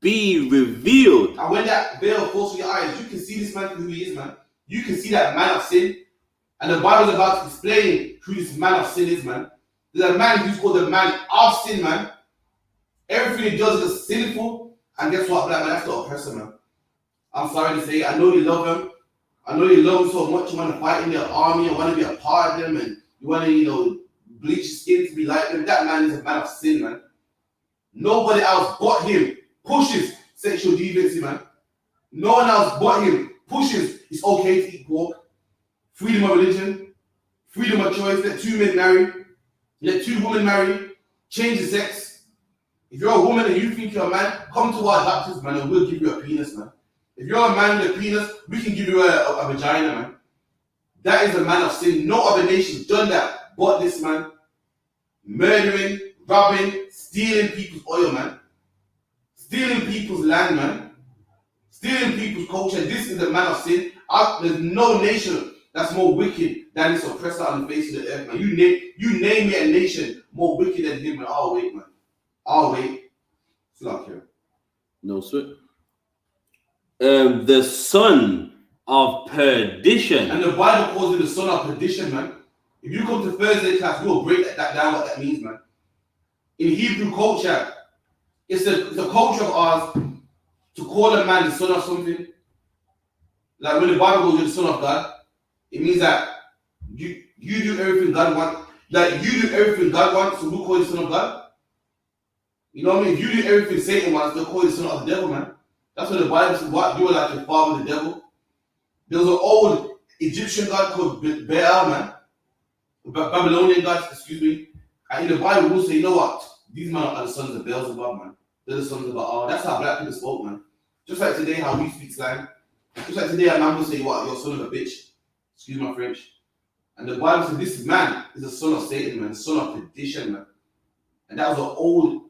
be revealed. And when that veil falls from your eyes, you can see this man for who he is, man. You can see that man of sin. And the Bible is about to explain who this man of sin is, man. There's a man who's called the man of sin, man. Everything he does is sinful. And guess what, black man? That's the oppressor, man. I'm sorry to say, I know you love him. I know you love him so much. You want to fight in their army. You want to be a part of them. And you want to, bleach your skin to be like them. That man is a man of sin, man. Nobody else but him pushes sexual deviancy, man. No one else but him pushes it's okay to eat pork. Freedom of religion. Freedom of choice. Let two men marry. Let two women marry. Change the sex. If you're a woman and you think you're a man, come to our doctors, man, and we'll give you a penis, man. If you're a man with a penis, we can give you a vagina, man. That is a man of sin. No other nation's done that but this man. Murdering, robbing, stealing people's oil, man. Stealing people's land, man. Stealing people's culture. This is a man of sin. There's no nation that's more wicked than this oppressor on the face of the earth, man. You name me a nation more wicked than him, man. I'll wait, man. I'll wait. It's not here. No sweat. The son of perdition. And the Bible calls him the son of perdition, man. If you come to Thursday class, we'll break that down, what that means, man. In Hebrew culture, it's a culture of ours to call a man the son of something. Like when the Bible goes, you're the son of God, it means that You do everything God wants. Like you do everything God wants, so who call you son of God? You know what I mean? If you do everything Satan wants, they'll call you son of the devil, man. That's what the Bible says. What you are like your father, the devil. There was an old Egyptian god called Baal, man. Babylonian god, excuse me. And in the Bible, will say, you know what? These men are the sons of Beelzebub, man. They're the sons of Baal. That's how black people spoke, man. Just like today, how we speak slang. Just like today, a man will say, what? You're son of a bitch. Excuse my French. And the Bible says this man is the son of Satan, man. The son of perdition, man. And that was an old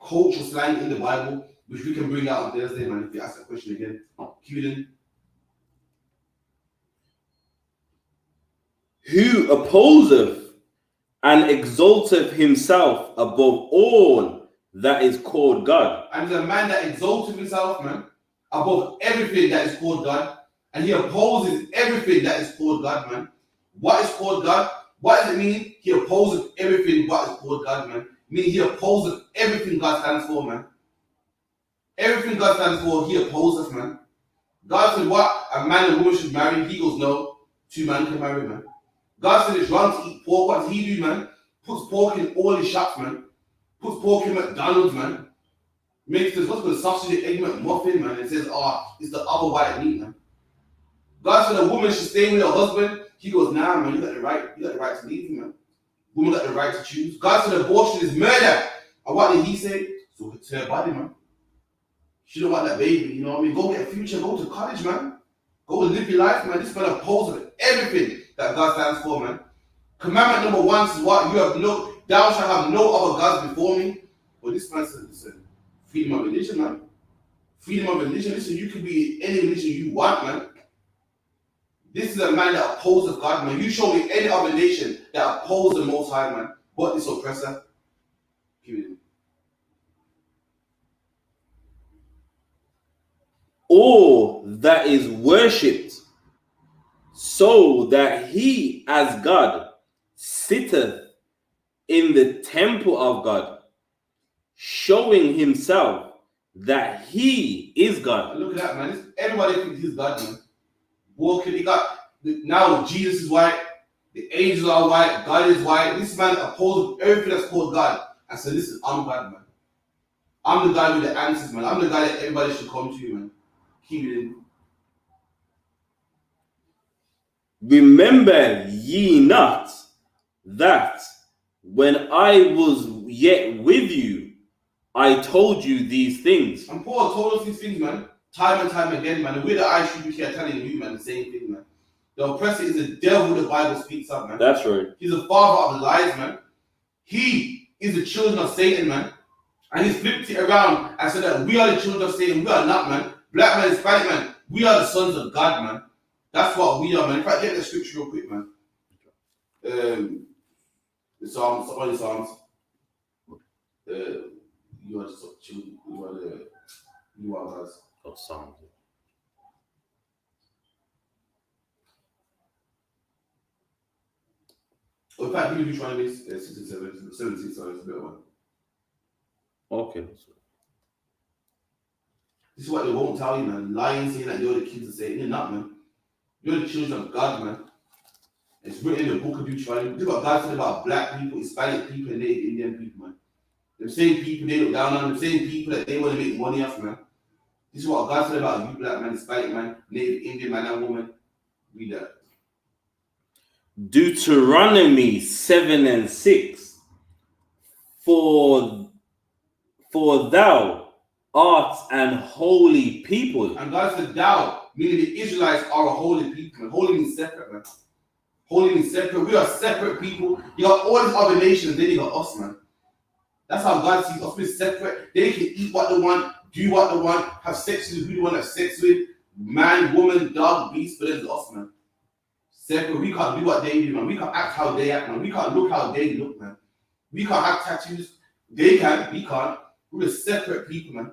cultural slang in the Bible, which we can bring out on Thursday, man, if you ask that question again. Keep it in. Who opposeth and exalteth himself above all that is called God. And there's a man that exalteth himself, man, above everything that is called God. And he opposes everything that is called God, man. What is called God? What does it mean? He opposes everything what is called God, man. Meaning he opposes everything God stands for, man. Everything God stands for, he opposes, man. God said what a man and woman should marry. He goes, no, two men can marry, man. God said it's wrong to eat pork. What does he do, man? Puts pork in all his shops, man. Puts pork in McDonald's, man. Makes this, what's called a sausage and egg McMuffin, man. And says, it's the other white meat, man. God said a woman should stay with her husband. He goes, nah, man, you got the right to leave him, man. Woman got the right to choose. God said abortion is murder. And what did he say? So it's her body, man. She don't want that baby, you know what I mean? Go get a future, go to college, man. Go live your life, man. This man opposes everything that God stands for, man. Commandment number 1 is what? Thou shalt have no other gods before me. But this man says, listen, freedom of religion, man. Freedom of religion. Listen, you can be any religion you want, man. This is a man that opposes God, man. You show me any other nation that opposes the Most High, man. But this oppressor. All that is worshipped, so that he as God sitteth in the temple of God, showing himself that he is God. Look at that, man. Everybody thinks he's God, man. Walking, now Jesus is white, the angels are white, God is white. This man opposes everything that's called God. I said, listen, I'm God, man. I'm the guy with the answers, man. I'm the guy that everybody should come to, man. Keep it in. Remember ye not that when I was yet with you, I told you these things. And Paul told us these things, man, time and time again, man. And we're the I.S.U.P.K are telling you, man, the same thing, man. The oppressor is the devil the Bible speaks of, man. That's right. He's the father of lies, man. He is the children of Satan, man. And he's flipped it around and said that we are the children of Satan. We are not, man. Black man, Hispanic man. We are the sons of God, man. That's what we are, man. In fact, get the scripture real quick, man. The Psalms, all the Psalms. You are the children. You are God's. Oh, Psalms. In fact, you trying to make 67, 76, sorry, it's a better one. Okay. This is what they won't tell you, man. Lying, saying that you're the kids of Satan. You're not, man. You're the children of God, man. It's written in the book of Deuteronomy. This is what God said about black people, Hispanic people, and Native Indian people, man. The same people they look down on, the same people that they want to make money off, man. This is what God said about you, black man, Hispanic man, Native Indian man and woman. Read that. Deuteronomy 7:6. For thou art an holy people. And God said thou, meaning the Israelites are a holy people, man. Holy means separate, man. Holy means separate. We are separate people. You got all these other nations, then you got us, man. That's how God sees us. We're separate. They can eat what they want, do what they want, have sex with who they want to have sex with. Man, woman, dog, beast, but it's us, man. Separate. We can't do what they do, man. We can't act how they act, man. We can't look how they look, man. We can't have tattoos. They can, we can't. We're separate people, man.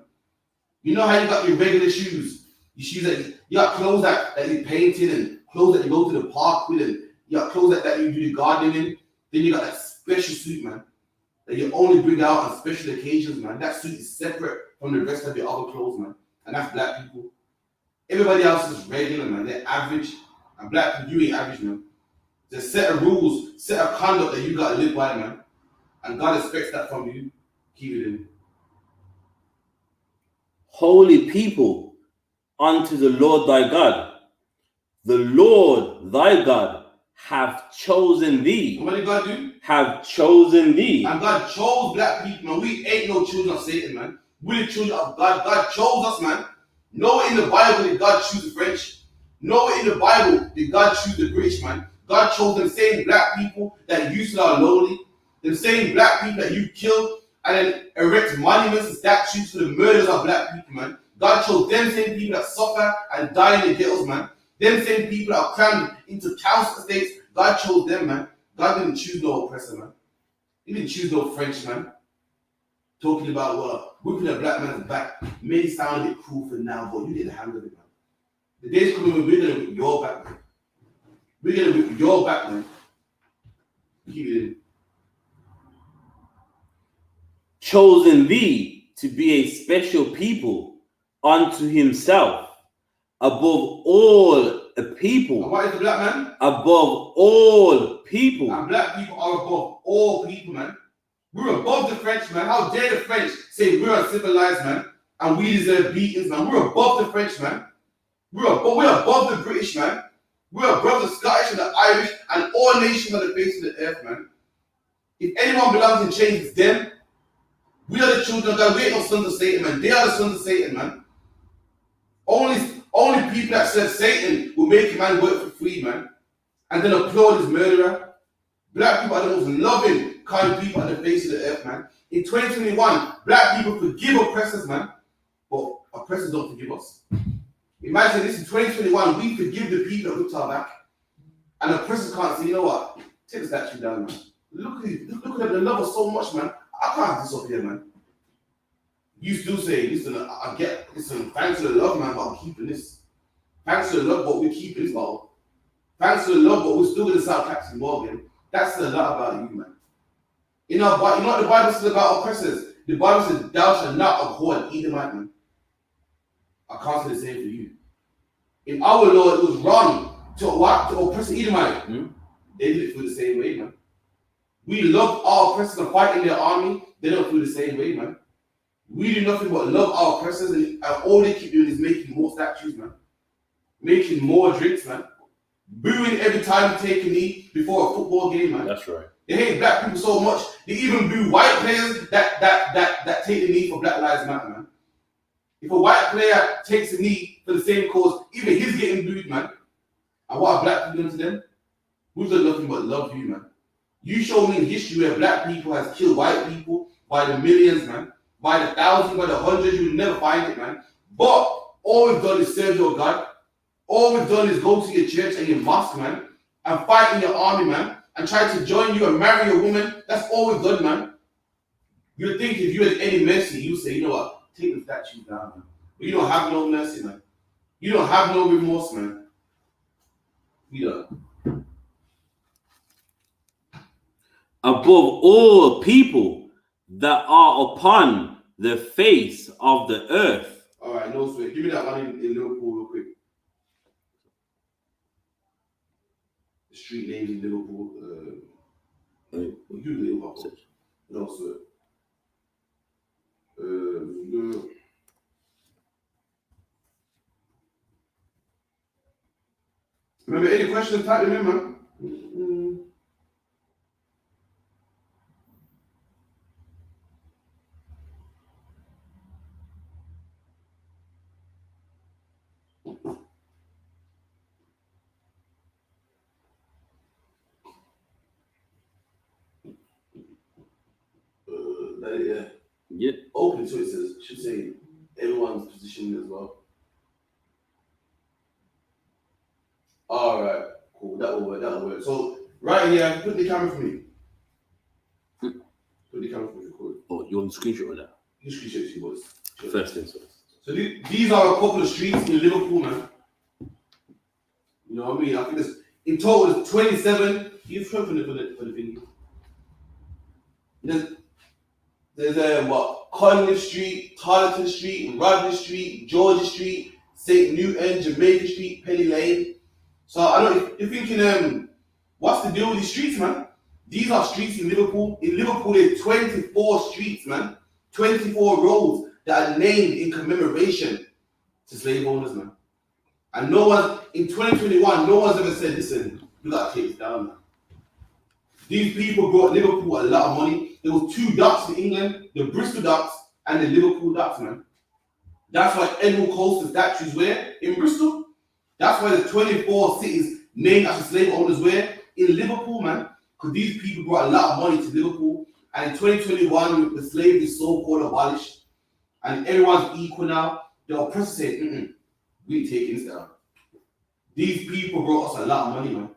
You know how you got your regular shoes? Your shoes that you got clothes that you painted and clothes that you go to the park with, and you got clothes that you do the gardening in. Then you got that special suit, man, that you only bring out on special occasions, man. That suit is separate from the rest of your other clothes, man. And that's black people. Everybody else is regular, man. They're average. And black people, you ain't average, man. There's a set of rules, set of conduct that you gotta live by, man. And God expects that from you. Keep it in. Holy people unto the Lord thy God. The Lord thy God have chosen thee. And what did God do? Have chosen thee. And God chose black people, man. We ain't no children of Satan, man. We're the children of God. God chose us, man. Nowhere in the Bible did God choose the French. Nowhere in the Bible did God choose the British, man. God chose them same black people that you said are lowly, them same black people that you killed and then erect monuments and statues for the murders of black people, man. God chose them same people that suffer and die in the ghettos, man. Them same people that are crammed into council estates. God chose them, man. God didn't choose no oppressor, man. He didn't choose no French, man. Talking about whipping a black man's back may sound a bit cruel for now, but you get the hang of it, man. The day's coming when we're gonna whip your back, man. We're gonna whip your back, man. Keep it in. Chosen thee to be a special people unto himself, above all people. And what is the black man? Above all people. And black people are above all people, man. We're above the French, man. How dare the French say we're uncivilized, man, and we deserve beatings, man. We're above the French, man. We're above the British, man. We're above the Scottish and the Irish and all nations on the face of the earth, man. If anyone belongs in chains, it's them. We are the children of God. We ain't no sons of Satan, man. They are the sons of Satan, man. Only people that serve Satan will make a man work for free, man, and then applaud his murderer. Black people are the most loving kind of people on the face of the earth, man. In 2021, black people forgive oppressors, man, but oppressors don't forgive us. Imagine this, in 2021, we forgive the people that looked our back, and oppressors can't say, you know what, take the statue down, man. Look at them, they love us so much, man. I can't have this up here, man. You still say, listen, thanks to the love, man, but I'm keeping this. Thanks to the love, but we're keeping this bottle. Thanks to the love, but we're still going to start taxing Morgan. That's a lot about you, man. You know what the Bible says about oppressors? The Bible says, thou shalt not abhor an Edomite, man. I can't say the same for you. In our Lord, it was wrong to oppress an Edomite. They did it through the same way, man. We love our oppressors and fight in their army. They don't feel the same way, man. We do nothing but love our oppressors, and all they keep doing is making more statues, man. Making more drinks, man. Booing every time you take a knee before a football game, man. That's right. They hate black people so much, they even boo white players that take the knee for Black Lives Matter, man. If a white player takes a knee for the same cause, even he's getting booed, man. And what are black people doing to them? We've done nothing but love you, man. You show me in history where black people has killed white people by the millions, man. By the thousands, by the hundreds, you will never find it, man. But all we've done is serve your God. All we've done is go to your church and your mosque, man, and fight in your army, man, and try to join you and marry a woman. That's all we've done, man. You'd think if you had any mercy, you'd say, you know what, take the statues down, man. But you don't have no mercy, man. You don't have no remorse, man. You don't. Above all people that are upon the face of the earth. All right, no sweat. Give me that one in Liverpool real quick. The street names in Liverpool. You Liverpool. No sweat. Remember, any questions, type them in, man. Yeah. Yeah. Open to it says, should say everyone's position as well. All right, cool. That'll work. So right here, put the camera for me. Put the camera for me. Record. Oh, you want the screenshot of that? You screenshot you boys. Sure. First things first. So these are a couple of streets in Liverpool, man. You know what I mean? I think there's in total there's 27. You've heard for the video. There's Collingwood Street, Tarleton Street, Rodney Street, Georgia Street, St. Newton, Jamaica Street, Penny Lane. So I know if you're thinking What's the deal with the streets, man? These are streets in Liverpool. In Liverpool, there's 24 streets, man. 24 roads that are named in commemoration to slave owners, man. And no one, in 2021, no one's ever said, listen, you gotta take this down, man. These people brought Liverpool a lot of money. There was 2 ducks in England, the Bristol Ducks and the Liverpool Ducks, man. That's why Edward Colston statues where? In Bristol. That's why the 24 cities named after slave owners where? In Liverpool, man. Because these people brought a lot of money to Liverpool. And in 2021, the slavery is so-called abolished. And everyone's equal now. The oppressor said, we ain't taking this down. These people brought us a lot of money, man.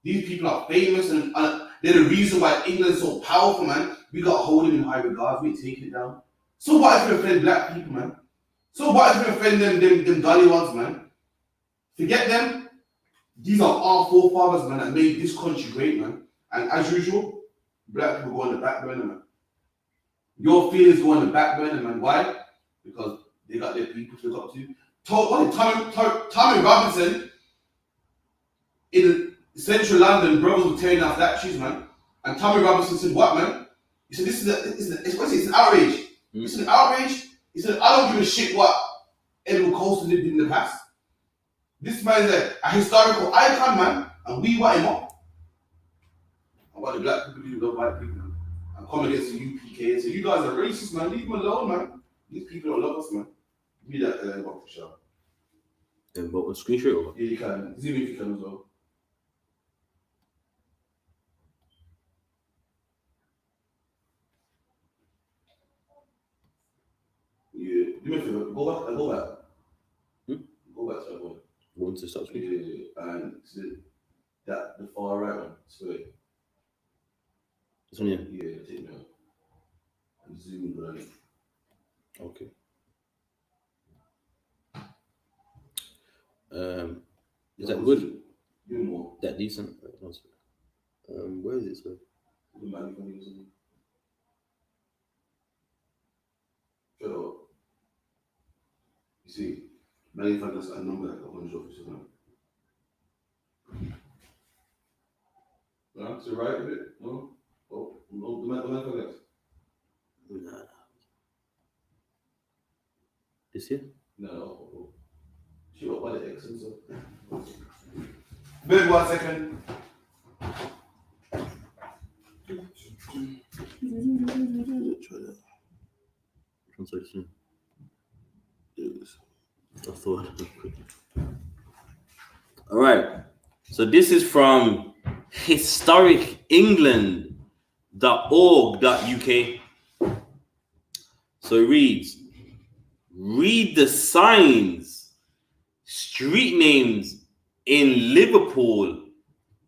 These people are famous and they're the reason why England's so powerful, man. We got to hold them in high regard. We ain't taking it down. So what if we offend black people, man? So what if we offend them gully ones, man? Forget them. These are our forefathers, man, that made this country great, man. And as usual, black people go on the back burner, man. Your feelings go on the back burner, man. Why? Because they got their people to look up to. Tommy Robinson in central London, brothers were tearing down statues, man. And Tommy Robinson said, what, man? He said, it's an outrage. It's an outrage. He said, I don't give a shit what Edward Colston did in the past. This man is a historical icon, man, and we want him up. And what the black people do, love white people, man. And come against the UPK and say, you guys are racist, man. Leave them alone, man. These people don't love us, man. Give me that box for sure. And what was screenshot over? Yeah, you can. Zoom if you can as well. Yeah, do me a favor. Go back. Go back to that one. Want to stop screenshot? Yeah, and the far right one. Swear. This one, yeah? Yeah, take me out. And zoom in on it. Okay. Is that good? Do more. That decent? Where is it, sir? Shut up. You see, Magnify has a number like 100 officers now. No, to the right a bit? No? Oh, no, the Magnify guys. Nah. This here? No. She got by the X and stuff. Wait 1 second. Translation. Yes. I thought. All right. So this is from historicengland.org.uk. So it reads, read the signs, street names in Liverpool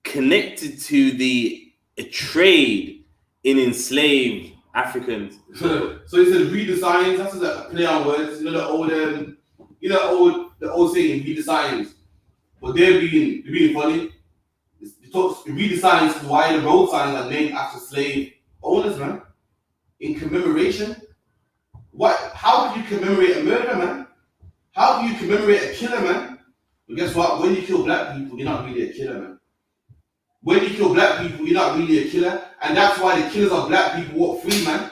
connected to the trade in enslaved Africans. So he said, read the signs. That's a play on words. You know the old saying, read the signs. But they're being funny. Read the signs. Why the road signs are named after slave owners, man? In commemoration. What? How can you commemorate a murder, man? How can you commemorate a killer, man? But guess what? When you kill black people, you're not really a killer, man. When you kill black people, you're not really a killer. And that's why the killers of black people walk free, man.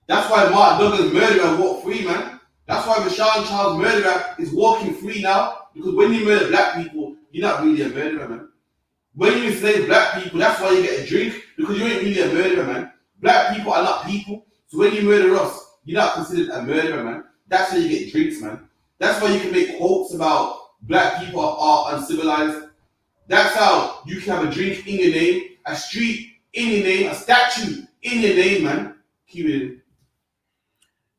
That's why Martin Douglas' murderer walked free, man. That's why Rashawn Child's murderer is walking free now. Because when you murder black people, you're not really a murderer, man. When you enslave black people, that's why you get a drink. Because you ain't really a murderer, man. Black people are not people. So when you murder us, you're not considered a murderer, man. That's how you get drinks, man. That's why you can make quotes about black people are uncivilized. That's how you can have a drink in your name, a street in your name, a statue in your name, man. Keep it.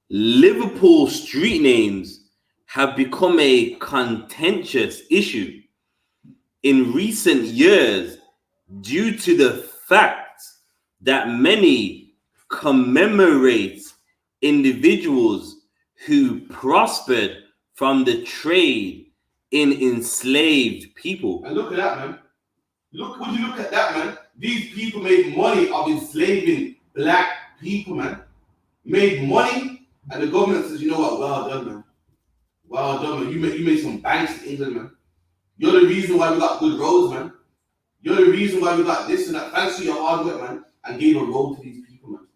Liverpool street names have become a contentious issue in recent years due to the fact that many commemorate individuals who prospered from the trade in enslaved people. And look at that, man. Would you look at that, man? These people made money of enslaving black people, man. Made money, and the government says, you know what? Well done, man. Well done, man. You made some banks in England, man. You're the reason why we got good roads, man. You're the reason why we got this and that. Thanks to your hard work, man, and gave a role to these people, man.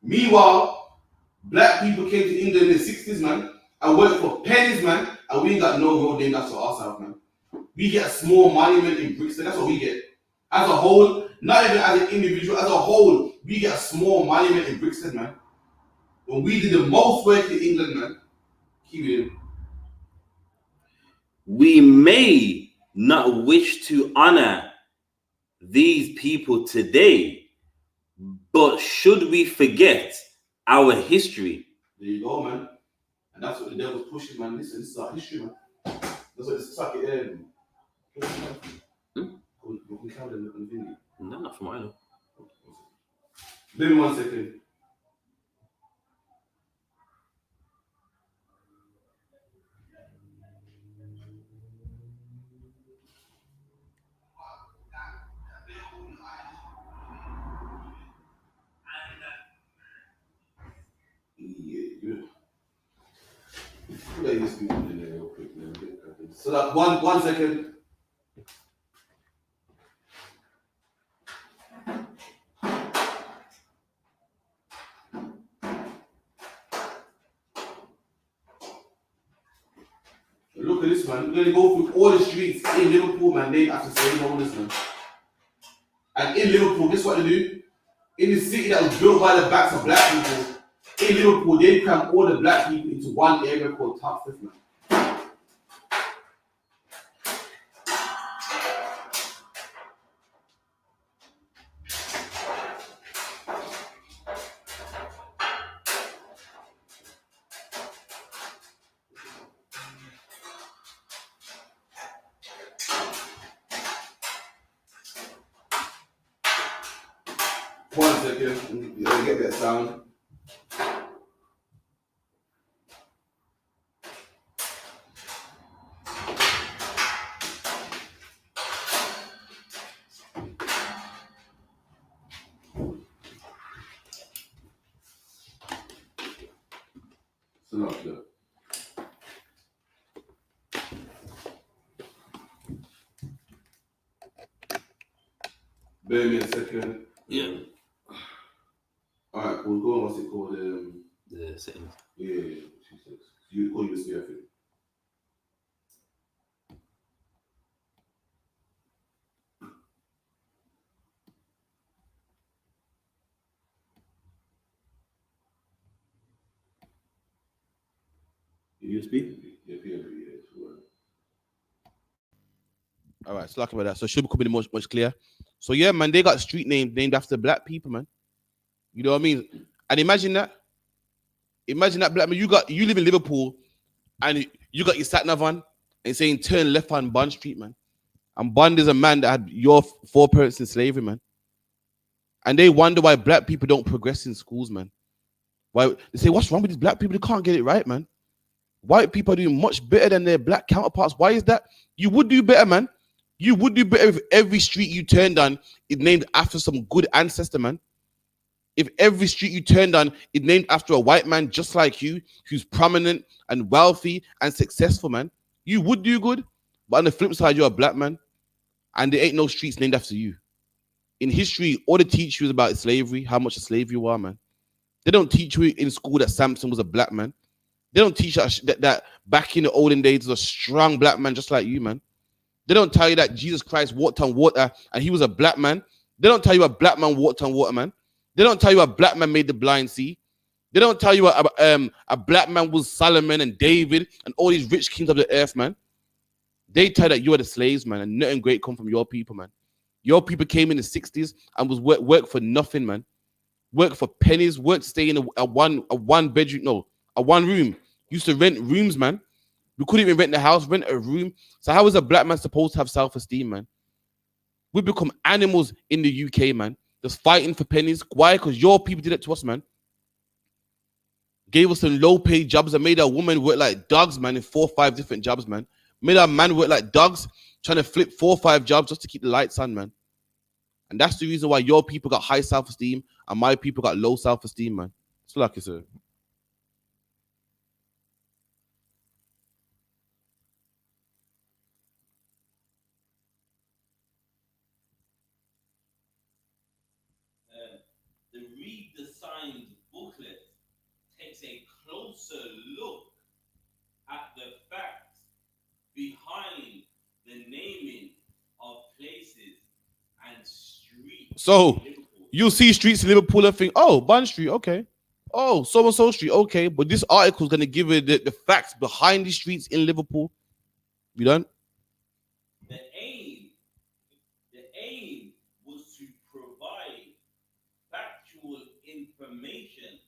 Meanwhile, black people came to England in the 60s, man, and worked for pennies, man, and we ain't got no road named after ourselves, man. We get a small monument in Brixton, that's what we get. As a whole, not even as an individual, as a whole, we get a small monument in Brixton, man. When we did the most work in England, man, keep it in. We may not wish to honor these people today, but should we forget our history? There you go, man. And that's what the devil's pushing, man. Listen, this is our history, man. That's what it's like. No, not from Ireland. Give me 1 second. So that 1 second. Look at this, man. We're gonna go through all the streets in Liverpool, man, named after slave owners, man. And in Liverpool, guess what they do? In the city that was built by the backs of black people, in Liverpool, they crammed all the black people into one area called Top Fifth, man. One second, you gotta get that sound. So not good. Bear me a second. Yeah. Alright, we'll go on. What's it called? The settings. Yeah. 2 6. You call USB, I think. USB? Yeah, PMP, yeah. Alright, so like about that. So it should be much clearer. So yeah, man, they got a street named after black people, man. You know what I mean? And imagine that. Imagine that black man. You live in Liverpool and you got your sat nav on and saying turn left on Bond Street, man. And Bond is a man that had your 4 parents in slavery, man. And they wonder why black people don't progress in schools, man. Why they say, what's wrong with these black people? They can't get it right, man. White people are doing much better than their black counterparts. Why is that? You would do better, man. You would do better if every street you turned on is named after some good ancestor, man. If every street you turned on is named after a white man just like you, who's prominent and wealthy and successful, man, you would do good. But on the flip side, you're a black man, and there ain't no streets named after you. In history, all they teach you is about slavery, how much a slave you are, man. They don't teach you in school that Samson was a black man. They don't teach that back in the olden days was a strong black man just like you, man. They don't tell you that Jesus Christ walked on water and he was a black man. They don't tell you a black man walked on water, man. They don't tell you a black man made the blind see. They don't tell you a black man was Solomon and David and all these rich kings of the earth, man. They tell you that you are the slaves, man, and nothing great come from your people, man. Your people came in the 60s and was work for nothing, man. Work for pennies, work to stay in a one bedroom, no, a one room. Used to rent rooms, man. We couldn't even rent the house, rent a room. So how is a black man supposed to have self-esteem, man? We become animals in the UK, man. Just fighting for pennies. Why? Because your people did it to us, man. Gave us some low-paid jobs and made our women work like dogs, man, in 4 or 5 different jobs, man. Made our man work like dogs, trying to flip 4 or 5 jobs just to keep the lights on, man. And that's the reason why your people got high self-esteem and my people got low self-esteem, man. It's like it's a... closer look at the facts behind the naming of places and streets So in Liverpool. you'll see streets in Liverpool and think, oh, Bun Street, okay. Oh, so and so street, okay. But this article is gonna give you the facts behind the streets in Liverpool. You done? The aim, the aim was to provide factual information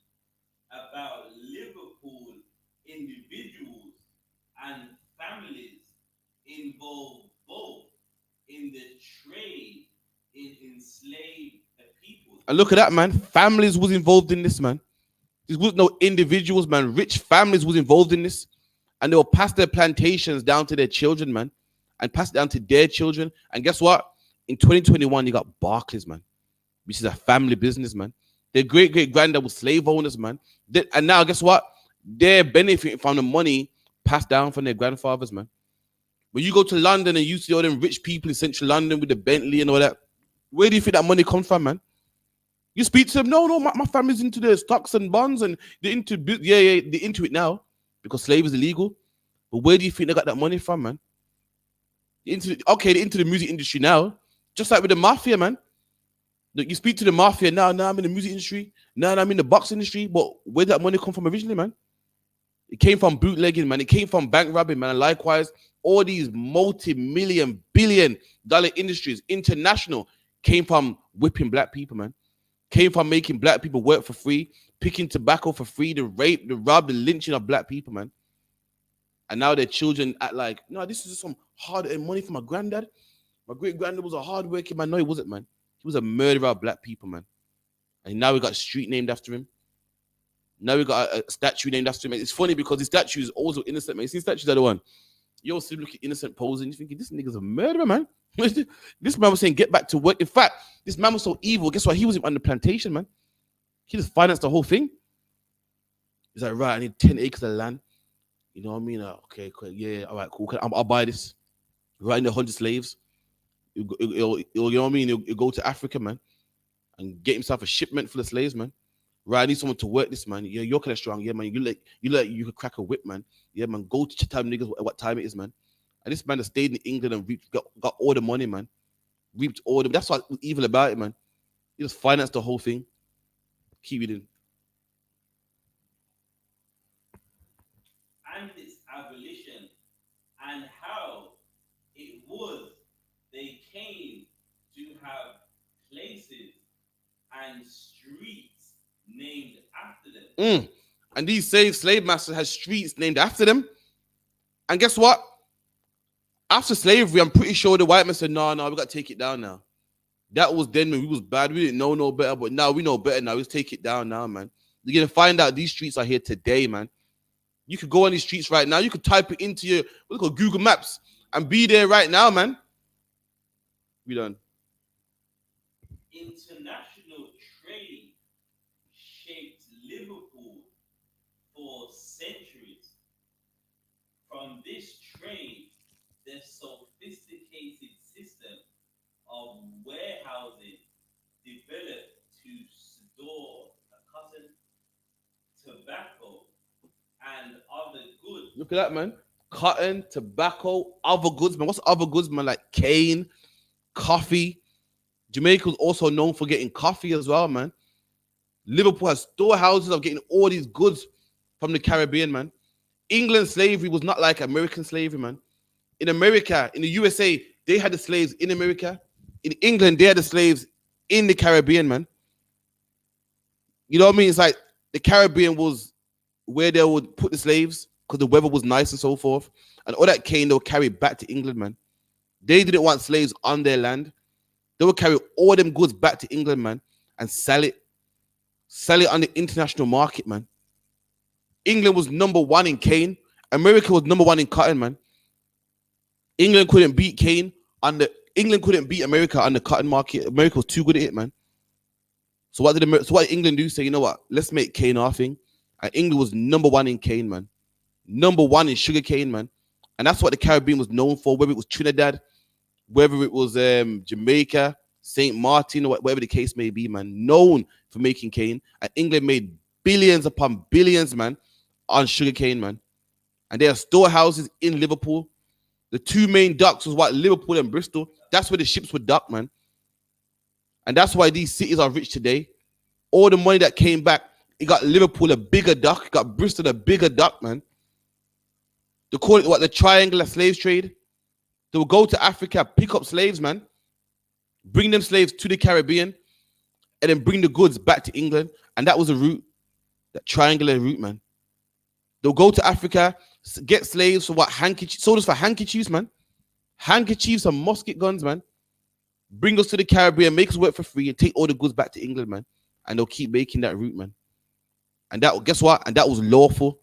about Liverpool individuals and families involved both in the trade in enslaved people. And look at that, man. Families was involved in this, man. This was no individuals, man. Rich families was involved in this. And they will pass their plantations down to their children, man. And pass it down to their children. And guess what? In 2021, you got Barclays, man. Which is a family business, man. Their great-great-granddad was slave owners, man. And now, guess what? They're benefiting from the money passed down from their grandfathers, man. When you go to London and you see all them rich people in central London with the Bentley and all that, where do you think that money comes from, man? You speak to them, no, my family's into the stocks and bonds and they're into, they're into it now because slavery is illegal. But where do you think they got that money from, man? They're into the music industry now, just like with the mafia, man. Look, you speak to the mafia now, I'm in the music industry, now I'm in the box industry, but where did that money come from originally, man? It came from bootlegging, man. It came from bank robbing, man. And likewise, all these multi-million, billion-dollar industries, international, came from whipping black people, man. Came from making black people work for free, picking tobacco for free, the rape, the rob, the lynching of black people, man. And now their children act like, no, this is some hard-earned money for my granddad. My great-granddad was a hard-working man. No, he wasn't, man. He was a murderer of black people, man. And now we got a street named after him. Now we got a statue named after him. It's funny because the statue is also innocent, man. You see statues are the one. You also look at innocent posing. You're thinking, this nigga's a murderer, man. This man was saying, get back to work. In fact, this man was so evil. Guess what? He wasn't on the plantation, man. He just financed the whole thing. He's like, right, I need 10 acres of land. You know what I mean? Okay, cool. Yeah, all right, cool. I'll buy this. Right in the 100 slaves. You know what I mean? He'll go to Africa, man, and get himself a shipment full of slaves, man. Right, I need someone to work this, man. Yeah, you're kind of strong. Yeah, man. You could crack a whip, man. Yeah, man. Go to tell niggas what time it is, man. And this man has stayed in England and got all the money, man. Reaped all the. That's what's evil about it, man. He just financed the whole thing. Keep reading. And its abolition, and how it was they came to have places and streets named after them. And these slave masters had streets named after them. And guess what? After slavery, I'm pretty sure the white man said, no, we got to take it down now. That was then when we was bad. We didn't know no better, but now we know better now. Let's take it down now, man. You're going to find out these streets are here today, man. You could go on these streets right now. You could type it into your Google Maps and be there right now, man. We done. International trade shaped Liverpool for centuries. From this trade, the sophisticated system of warehousing developed to store cotton, tobacco, and other goods. Look at that, man. Cotton, tobacco, other goods, man. What's other goods, man? Like cane, coffee. Jamaica was also known for getting coffee as well, man. Liverpool has storehouses of getting all these goods from the Caribbean, man. England slavery was not like American slavery, man. In America, in the USA, they had the slaves in America. In England, they had the slaves in the Caribbean, man. You know what I mean? It's like the Caribbean was where they would put the slaves because the weather was nice and so forth. And all that cane they would carry back to England, man. They didn't want slaves on their land. They would carry all them goods back to England, man, and sell it on the international market, man. England was number one in cane. America was number one in cotton, man. England couldn't beat America on the cotton market. America was too good at it, man. So what did England do? Say, you know what? Let's make cane our thing. And England was number one in cane, man. Number one in sugar cane, man. And that's what the Caribbean was known for, whether it was Trinidad, whether it was Jamaica, St. Martin, or whatever the case may be, man. Known for making cane. And England made billions upon billions, man, on sugarcane, man. And there are storehouses in Liverpool. The two main docks was what, Liverpool and Bristol. That's where the ships were docked, man. And that's why these cities are rich today. All the money that came back, it got Liverpool a bigger dock, it got Bristol a bigger dock, man. They call it what, the triangular slave trade. They will go to Africa, pick up slaves, man, bring them slaves to the Caribbean, and then bring the goods back to England. And that was a route, that triangular route, man. They'll go to Africa, get slaves for what, handkerchiefs, soldiers for handkerchiefs, man. Handkerchiefs and musket guns, man. Bring us to the Caribbean, make us work for free, and take all the goods back to England, man. And they'll keep making that route, man. And that, guess what? And that was lawful.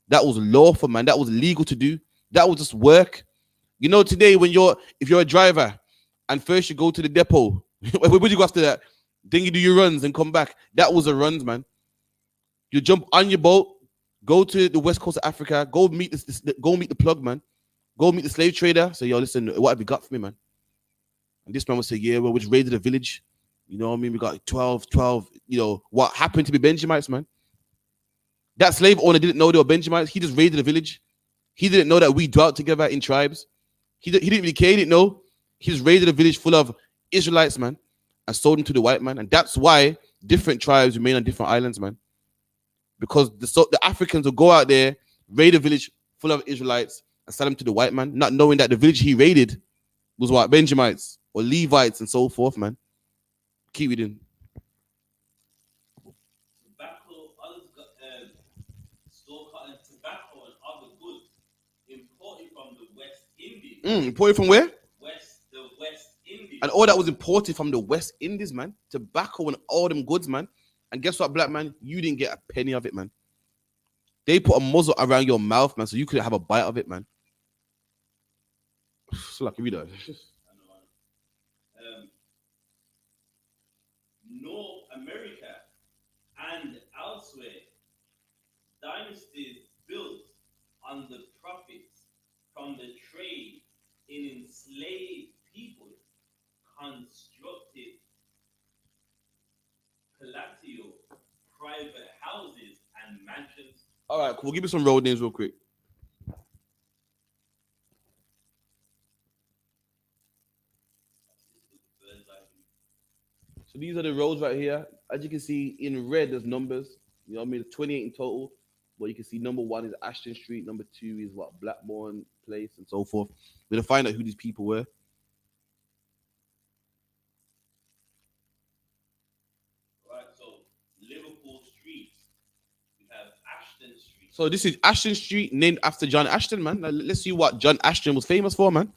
That was lawful, man. That was legal to do. That was just work. You know, today when if you're a driver and first you go to the depot, where would you go after that? Then you do your runs and come back. That was the runs, man. You jump on your boat, go to the west coast of Africa, go meet the plug, man. Go meet the slave trader. Say, yo, listen, what have you got for me, man? And this man would say, yeah, well, we just raided a village. You know what I mean? We got 12, you know, what happened to be Benjamites, man. That slave owner didn't know they were Benjamites. He just raided a village. He didn't know that we dwelt together in tribes. He didn't really care. He didn't know. He just raided a village full of Israelites, man, and sold them to the white man. And that's why different tribes remain on different islands, man. Because the Africans will go out there, raid a village full of Israelites, and sell them to the white man, not knowing that the village he raided was what, Benjamites or Levites and so forth, man. Keep reading. Tobacco, others got store cotton, tobacco, and other goods imported from the West Indies. Imported from where? The West Indies. And all that was imported from the West Indies, man. Tobacco and all them goods, man. And guess what, black man? You didn't get a penny of it, man. They put a muzzle around your mouth, man, so you couldn't have a bite of it, man. So like, read that. North America and elsewhere, dynasties built on the profits from the trade in enslaved people constructed palatial private houses and mansions. All right, cool. Give me some road names real quick. So these are the roads right here. As you can see in red, there's numbers. You know what I mean? 28 in total. But you can see number 1 is Ashton Street. Number 2 is what, Blackbourne Place and so forth. We're going to find out who these people were. Right, so Liverpool Street. We have Ashton Street. So this is Ashton Street, named after John Ashton, man. Now, let's see what John Ashton was famous for, man.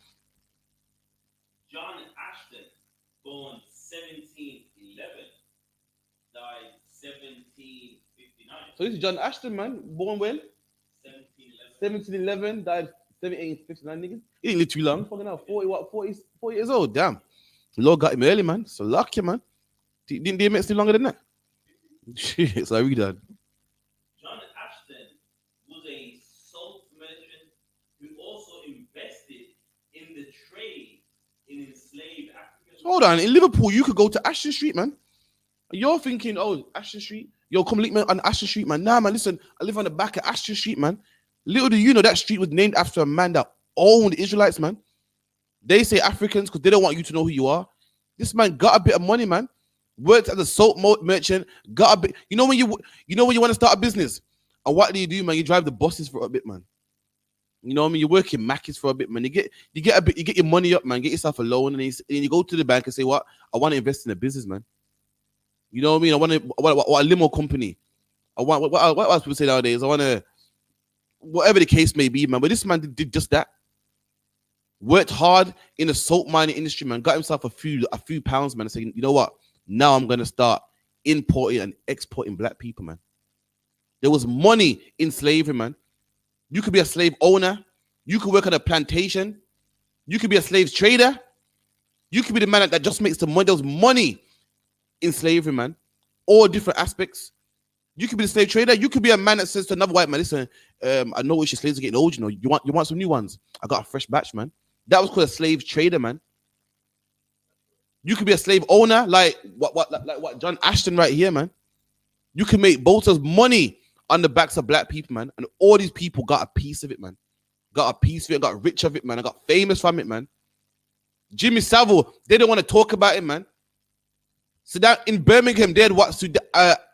John Ashton, born 1711, died 1759. So this is John Ashton, man. Born when? 1711, died 1759, nigga. He didn't live too long. Fucking hell, 40 years old. Damn. The Lord got him early, man. So lucky, man. Didn't they make it longer than that? Shit, so I read that. John Ashton was a salt merchant who also invested in the trade in enslaved Africans. Hold on. In Liverpool, you could go to Ashton Street, man. You're thinking, oh, Ashton Street. Yo, come link me on Ashton Street, man. Nah, man, listen. I live on the back of Ashton Street, man. Little do you know that street was named after a man that owned the Israelites, man. They say Africans because they don't want you to know who you are. This man got a bit of money, man. Worked as a salt merchant. Got a bit. You know when you want to start a business, and what do, man? You drive the buses for a bit, man. You know what I mean? You work in Mackies for a bit, man. You get a bit. You get your money up, man. Get yourself a loan, and then you go to the bank and say, "What? I want to invest in a business, man." You know what I mean? I want a limo company. I want what else people say nowadays? I want to, whatever the case may be, man. But this man did just that. Worked hard in the salt mining industry, man. Got himself a few pounds, man. And saying, you know what? Now I'm gonna start importing and exporting black people, man. There was money in slavery, man. You could be a slave owner. You could work on a plantation. You could be a slave trader. You could be the man that just makes the money. There was money in slavery, man. All different aspects. You could be the slave trader. You could be a man that says to another white man, listen, I know your slaves are getting old, you know. You want some new ones? I got a fresh batch, man. That was called a slave trader, man. You could be a slave owner, like what John Ashton right here, man. You can make boaters money on the backs of black people, man. And all these people got a piece of it, man. Got a piece of it, got rich of it, man. I got famous from it, man. Jimmy Savile, they don't want to talk about it, man. Saddam in Birmingham, they had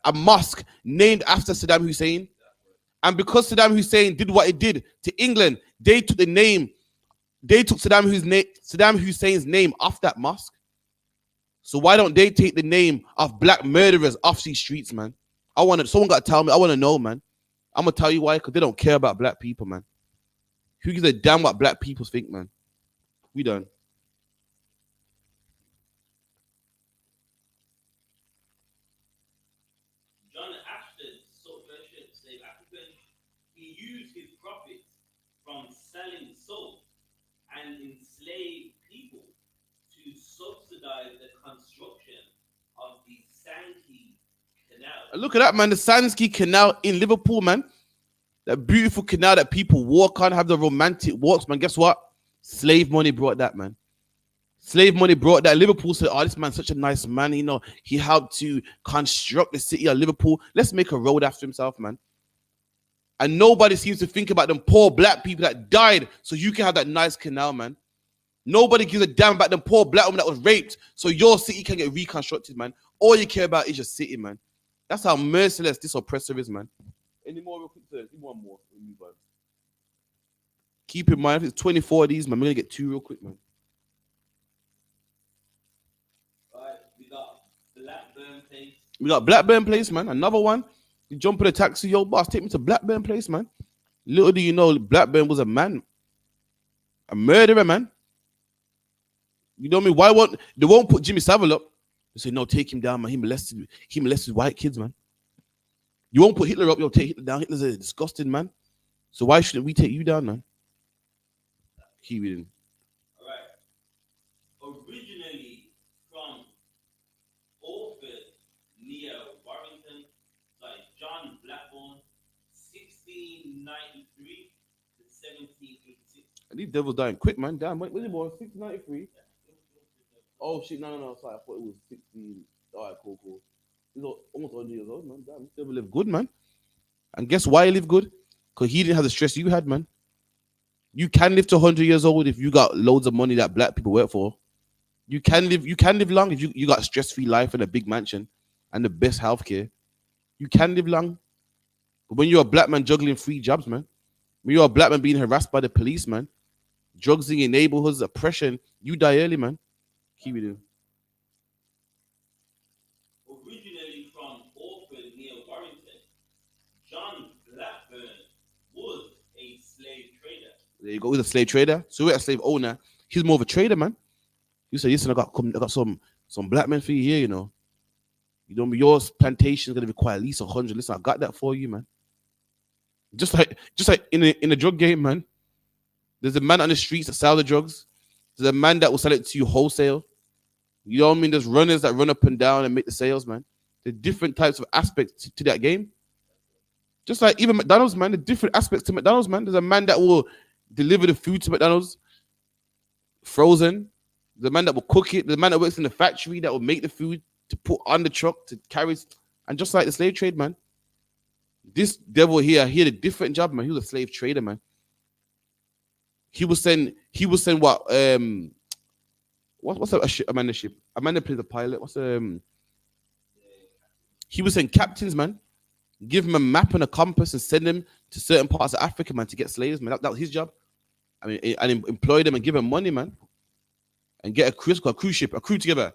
a mosque named after Saddam Hussein. And because Saddam Hussein did what he did to England, they took Saddam Hussein's name off that mosque. So why don't they take the name of black murderers off these streets, man? Someone got to tell me. I want to know, man. I'm going to tell you why, because they don't care about black people, man. Who gives a damn what black people think, man? We done. John Ashton, slave African, he used his profits from selling soap and enslaved people to subsidize the construction of the Sankey Canal. Look at that, man. The Sankey Canal in Liverpool, man. That beautiful canal that people walk on, have the romantic walks, man. Guess what? Slave money brought that, man. Slave money brought that. Liverpool said, oh, this man's such a nice man. You know, he helped to construct the city of Liverpool. Let's make a road after himself, man. And nobody seems to think about them poor black people that died so you can have that nice canal, man. Nobody gives a damn about them poor black woman that was raped so your city can get reconstructed, man. All you care about is your city, man. That's how merciless this oppressor is, man. Any more real quick? One more. Keep in mind, if it's 24 of these, man, we're going to get 2 real quick, man. Right, we got Blackburn Place. We got Blackburn Place, man. Another one. You jump in a taxi, yo, boss, take me to Blackburn Place, man. Little do you know, Blackburn was a man. A murderer, man. You know me? They won't put Jimmy Savile up? They say, no, take him down, man. He molested white kids, man. You won't put Hitler up, yo, take Hitler down. Hitler's a disgusting man. So why shouldn't we take you down, man? Keep reading. All right. Originally from Orford near Warrington, like John Blackburn, 1693 to 1786. And these devils dying quick, man. Damn, wait, was it born 1693? Oh shit, no. Sorry, I thought it was 16. All right, cool. He's almost 100 years old, man. Damn, this devil lived good, man. And guess why he lived good? Because he didn't have the stress you had, man. You can live to 100 years old if you got loads of money that black people work for. You can live long if you got stress-free life and a big mansion and the best healthcare. You can live long. But when you're a black man juggling 3 jobs, man, when you're a black man being harassed by the police, man, drugs in your neighborhoods, oppression, you die early, man. Keep it in. Originally from Orford near Warrington, John Blackburn was a slave trader. There you go. He's a slave trader. So we're a slave owner. He's more of a trader, man. You say, listen, I got some black men for you here, you know. You know, your plantation is gonna require at least 100. Listen, I got that for you, man. Just like in the drug game, man. There's a man on the streets that sell the drugs. There's a man that will sell it to you wholesale. You know what I mean? There's runners that run up and down and make the sales, man. There's different types of aspects to that game. Just like even McDonald's, man, the different aspects to McDonald's, man. There's a man that will deliver the food to McDonald's frozen. There's a man that will cook it. There's a man that works in the factory that will make the food to put on the truck to carry. And just like the slave trade, man. This devil here, he had a different job, man. He was a slave trader, man. He was saying what? What's a man in the ship? A man that plays a pilot. He was saying captains, man. Give him a map and a compass and send them to certain parts of Africa, man, to get slaves, man. That was his job. I mean, and employ them and give them money, man. And get a crew together.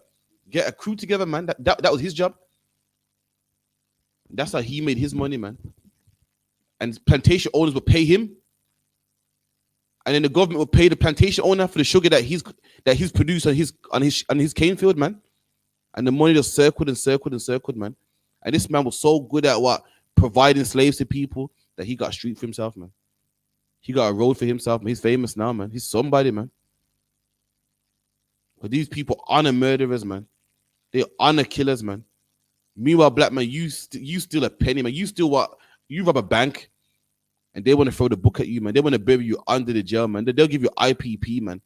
Get a crew together, man. That was his job. That's how he made his money, man. And plantation owners would pay him. And then the government would pay the plantation owner for the sugar that he's produced on his cane field, man. And the money just circled, man. And this man was so good at providing slaves to people that he got a street for himself, man. He got a road for himself, man. He's famous now, man. He's somebody, man. But these people honor murderers, man. They honor killers, man. Meanwhile, black man, you steal a penny, man. You rob a bank, and they want to throw the book at you, man. They want to bury you under the jail, man. They'll give you IPP, man.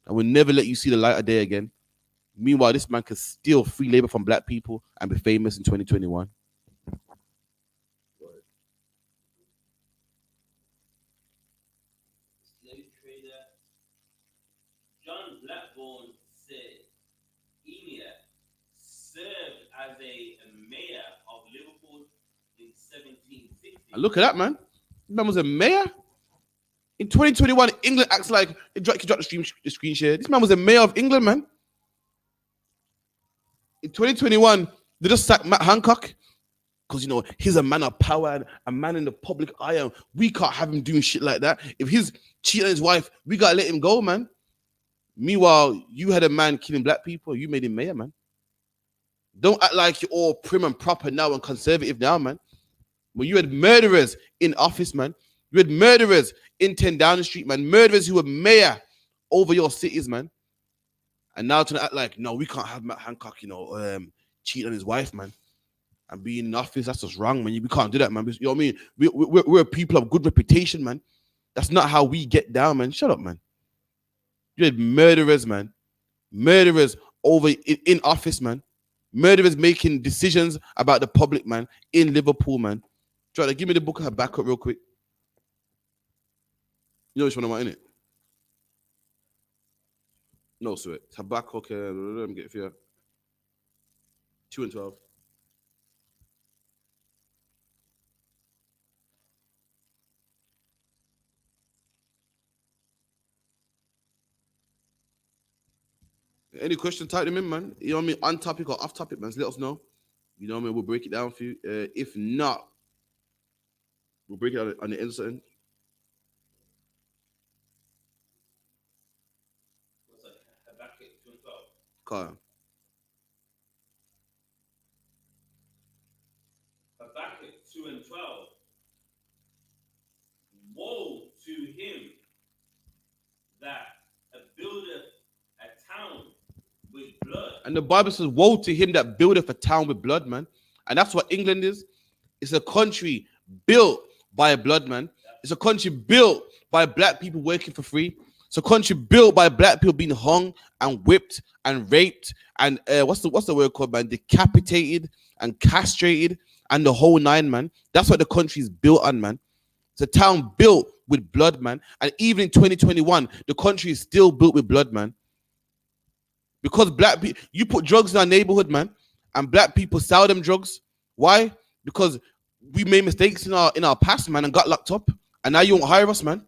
And will never let you see the light of day again. Meanwhile, this man can steal free labor from black people and be famous in 2021. And look at that, man. This man was a mayor. In 2021, England acts like he dropped the screen share. This man was a mayor of England, man. In 2021, they just sacked Matt Hancock because he's a man of power and a man in the public eye, and we can't have him doing shit like that. If he's cheating on his wife, we gotta let him go, man. Meanwhile, you had a man killing black people, you made him mayor, man. Don't act like you're all prim and proper now and conservative now, man. When you had murderers in office, man, you had murderers in 10 Downing Street, man, murderers who were mayor over your cities, man. And now to act like, no, we can't have Matt Hancock, cheating on his wife, man, and being in office. That's just wrong, man. We can't do that, man. You know what I mean? We're people of good reputation, man. That's not how we get down, man. Shut up, man. You had murderers, man. Murderers over in office, man. Murderers making decisions about the public, man, in Liverpool, man. Try to give me the book of Habakkuk real quick. You know which one am I in it? No, sweat. Habakkuk, let me get it for you. 2 and 12. Any question, type them in, man. You know what I mean? On topic or off topic, man. Let us know. You know what I mean? We'll break it down for you. If not, we'll break it out on the instant. What's that? Habakkuk 2 and 12. Kyle. Habakkuk 2 and 12. Woe to him that buildeth a town with blood. And the Bible says, woe to him that buildeth a town with blood, man. And that's what England is. It's a country built by a blood, man. It's a country built by black people working for free. It's a country built by black people being hung and whipped and raped and what's the word called, man? Decapitated and castrated and the whole nine, man. That's what the country is built on, man. It's a town built with blood, man. And even in 2021, the country is still built with blood, man. Because black people, you put drugs in our neighborhood, man, and black people sell them drugs. Why? Because we made mistakes in our past, man, and got locked up. And now you won't hire us, man.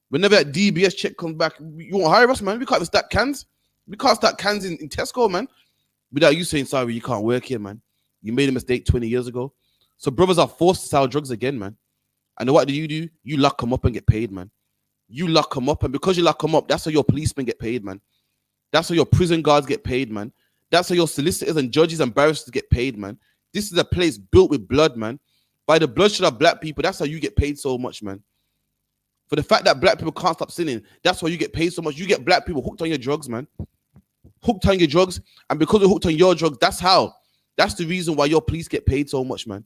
Whenever that DBS check comes back, you won't hire us, man. We can't even stack cans. We can't stack cans in Tesco, man. Without you saying, sorry, you can't work here, man. You made a mistake 20 years ago. So brothers are forced to sell drugs again, man. And what do? You lock them up and get paid, man. You lock them up, and because you lock them up, that's how your policemen get paid, man. That's how your prison guards get paid, man. That's how your solicitors and judges and barristers get paid, man. This is a place built with blood, man. By the bloodshed of black people, that's how you get paid so much, man. For the fact that black people can't stop sinning, that's why you get paid so much. You get black people hooked on your drugs, man. Hooked on your drugs. And because they're hooked on your drugs, that's the reason why your police get paid so much, man.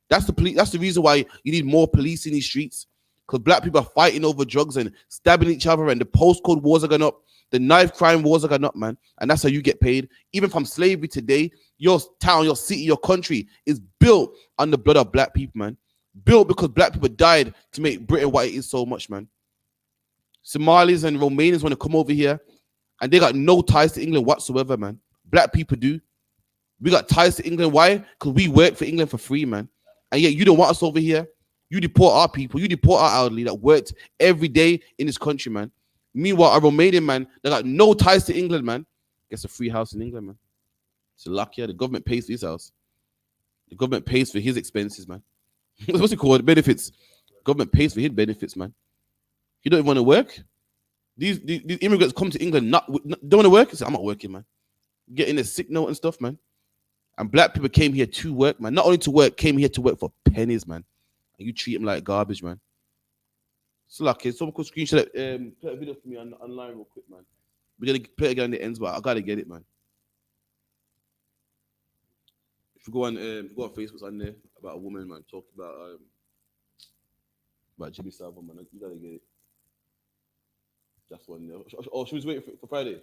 That's the reason why you need more police in these streets. Because black people are fighting over drugs and stabbing each other, and the postcode wars are going up. The knife crime wars are going up, man. And that's how you get paid. Even from slavery today, your town, your city, your country is built on the blood of black people, man. Built because black people died to make Britain what it is so much, man. Somalis and Romanians want to come over here, and they got no ties to England whatsoever, man. Black people do. We got ties to England. Why? Because we work for England for free, man. And yet you don't want us over here. You deport our people. You deport our elderly that worked every day in this country, man. Meanwhile, a Romanian man that got no ties to England, man, gets a free house in England, man. It's lucky. The government pays for his house. The government pays for his expenses, man. What's it called? Benefits. Government pays for his benefits, man. You don't even want to work. These immigrants come to England don't want to work. Say, I'm not working, man. Getting a sick note and stuff, man. And black people came here to work, man. Not only to work, came here to work for pennies, man. And you treat them like garbage, man. So lucky. Someone could screenshot it. Play a video for me online real quick, man. We're gonna play it again in the ends, but I gotta get it, man. If you go on Facebook, on there about a woman, man, talking about Jimmy Savile, man. You gotta get it. That's one there. Oh, should we wait for Friday?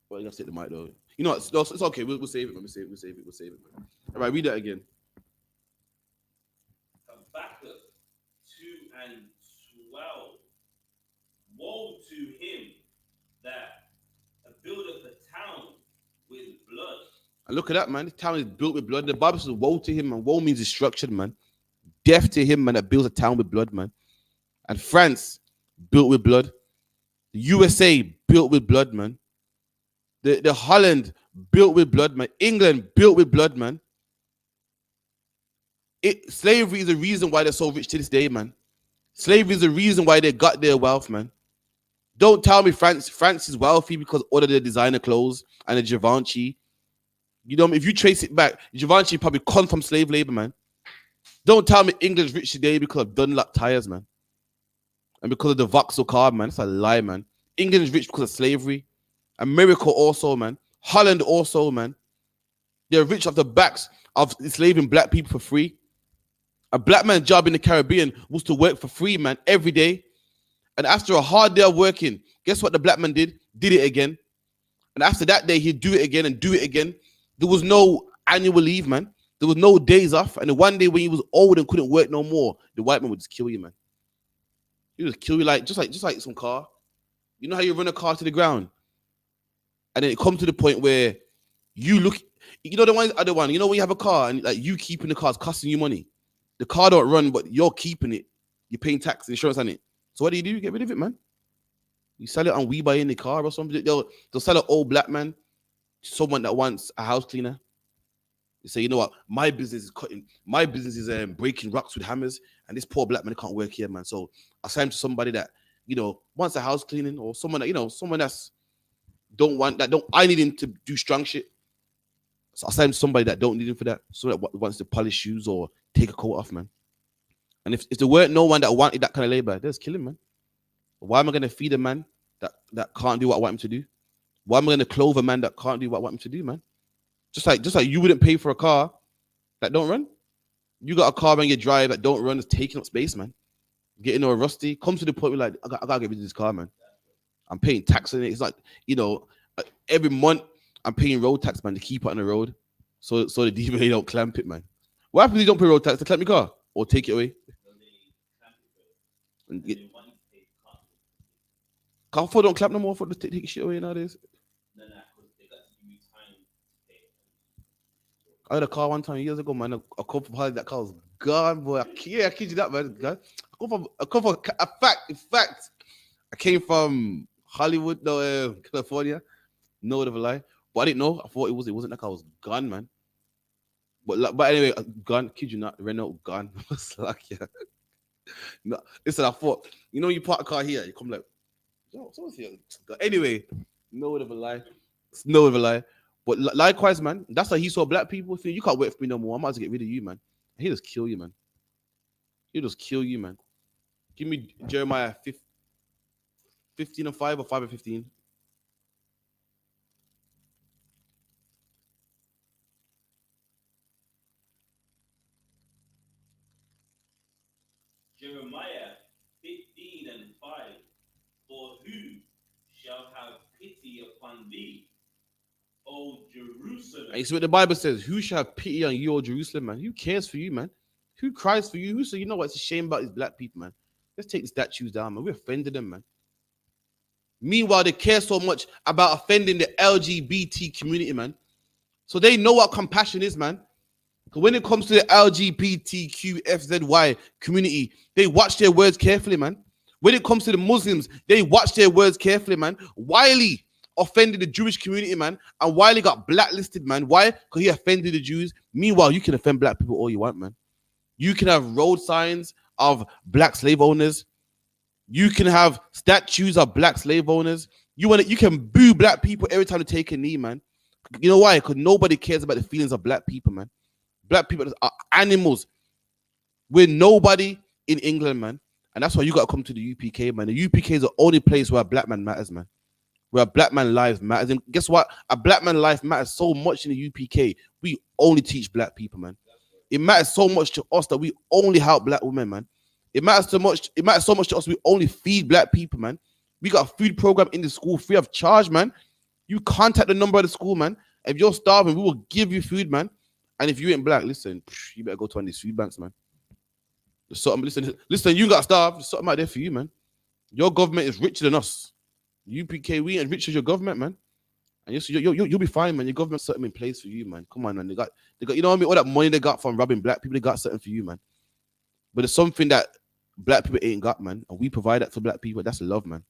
Well, you gotta take the mic though. You know, it's okay. We'll save it, man. We'll save it, man. All right, read that again. Habakkuk 2 and 12. Woe to him that buildeth a town with blood. And look at that, man. This town is built with blood. The Bible says, woe to him, man. Woe means destruction, man. Death to him, man, that builds a town with blood, man. And France, built with blood. The USA, built with blood, man. The Holland, built with blood, man. England, built with blood, man. Slavery is the reason why they're so rich to this day, man. Slavery is the reason why they got their wealth, man. Don't tell me France is wealthy because all of their designer clothes and the Givenchy. You know, if you trace it back, Givenchy probably come from slave labor, man. Don't tell me England's rich today because of Dunlop tires, man. And because of the Vauxhall car, man. That's a lie, man. England is rich because of slavery. America also, man. Holland also, man. They're rich off the backs of enslaving black people for free. A black man's job in the Caribbean was to work for free, man, every day. And after a hard day of working, guess what the black man did? Did it again. And after that day, he'd do it again and do it again. There was no annual leave, man. There was no days off. And then one day when he was old and couldn't work no more, the white man would just kill you, man. He would just kill you just like some car. You know how you run a car to the ground? And then it comes to the point where you look, you know the other one, you know when you have a car and like you keeping the car is costing you money. The car don't run, but you're keeping it. You're paying tax, insurance on it. So what do? You get rid of it, man. You sell it on WeBuy in the car or something. They'll sell an old black man, someone that wants a house cleaner. They say, you know what, my business is breaking rocks with hammers, and this poor black man can't work here, man. So I sign to somebody that, you know, wants a house cleaning, or someone that, you know, someone that's I need him to do strong shit. So I sign to somebody that don't need him for that. Someone that wants to polish shoes or take a coat off, man. And if there weren't no one that wanted that kind of labor, they'll just kill him, man. Why am I going to feed a man that can't do what I want him to do? Why am I going to clothe a man that can't do what I want him to do, man? Just like you wouldn't pay for a car that don't run. You got a car when you drive that don't run, it's taking up space, man. Getting all rusty. Comes to the point where like, I gotta get rid of this car, man. I'm paying tax on it. It's like, you know, every month I'm paying road tax, man, to keep it on the road. So the DVA don't clamp it, man. What happens if you don't pay road tax to clamp your car? Or take it away? Car for don't clamp no more for the take shit away nowadays. I had a car one time years ago, man. I come from Hollywood, that car was gone, boy. I kid you that, man. I come from a fact. In fact, I came from Hollywood, California. No word of a lie. But I didn't know. I thought it wasn't that car was gone, man. But anyway, gone. Kid you not, Renault gone. Like, yeah. No, listen, I thought, you know, you park a car here, you come like, oh, someone's here. Anyway, no word of a lie. It's no word of a lie. But likewise, man, that's why he saw black people. If you can't work for me no more, I might as well get rid of you, man. He'll just kill you, man. He'll just kill you, man. Give me Jeremiah 15:5 or 5:15. Jeremiah 15:5. For who shall have pity upon thee, O Jerusalem? And you see what the Bible says, who shall have pity on you, O Jerusalem, man? Who cares for you, man? Who cries for you? Who says, you know what, it's a shame about these black people, man. Let's take the statues down, man. We offended them, man. Meanwhile, they care so much about offending the LGBT community, man. So they know what compassion is, man. Because when it comes to the LGBTQFZY community, they watch their words carefully, man. When it comes to the Muslims, they watch their words carefully, man. Wiley offended the Jewish community, man. And Wiley got blacklisted, man. Why? Because he offended the Jews. Meanwhile, you can offend black people all you want, man. You can have road signs of black slave owners. You can have statues of black slave owners. You can boo black people every time they take a knee, man. You know why? Because nobody cares about the feelings of black people, man. Black people are animals. We're nobody in England, man. And that's why you got to come to the UPK, man. The UPK is the only place where a black man matters, man. Where a black man life matters. And guess what? A black man life matters so much in the UPK. We only teach black people, man. It matters so much to us that we only help black women, man. It matters so much to us we only feed black people, man. We got a food program in the school free of charge, man. You contact the number of the school, man. If you're starving, we will give you food, man. And if you ain't black, listen, you better go to one of these food banks, man. There's something, listen, you got starved. There's something out there for you, man. Your government is richer than us. UPK, we ain't rich as your government, man. And you'll be fine, man. Your government something in place for you, man. Come on, man. They got, you know what I mean? All that money they got from robbing black people, they got something for you, man. But there's something that black people ain't got, man. And we provide that for black people. That's love, man.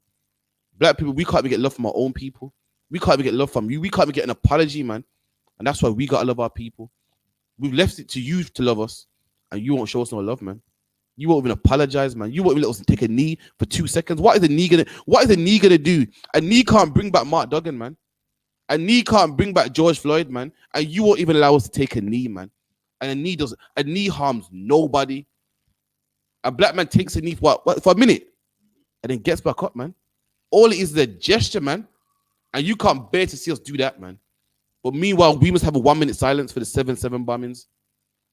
Black people, we can't even get love from our own people. We can't even get love from you. We can't even get an apology, man. And that's why we gotta love our people. We've left it to you to love us, and you won't show us no love, man. You won't even apologize, man. You won't even let us take a knee for 2 seconds. What is a knee gonna do? A knee can't bring back Mark Duggan, man. A knee can't bring back George Floyd, man. And you won't even allow us to take a knee, man. And a knee harms nobody. A black man takes a knee for a minute and then gets back up, man. All it is a gesture, man. And you can't bear to see us do that, man. But meanwhile, we must have a 1 minute silence for the 7/7 bombings.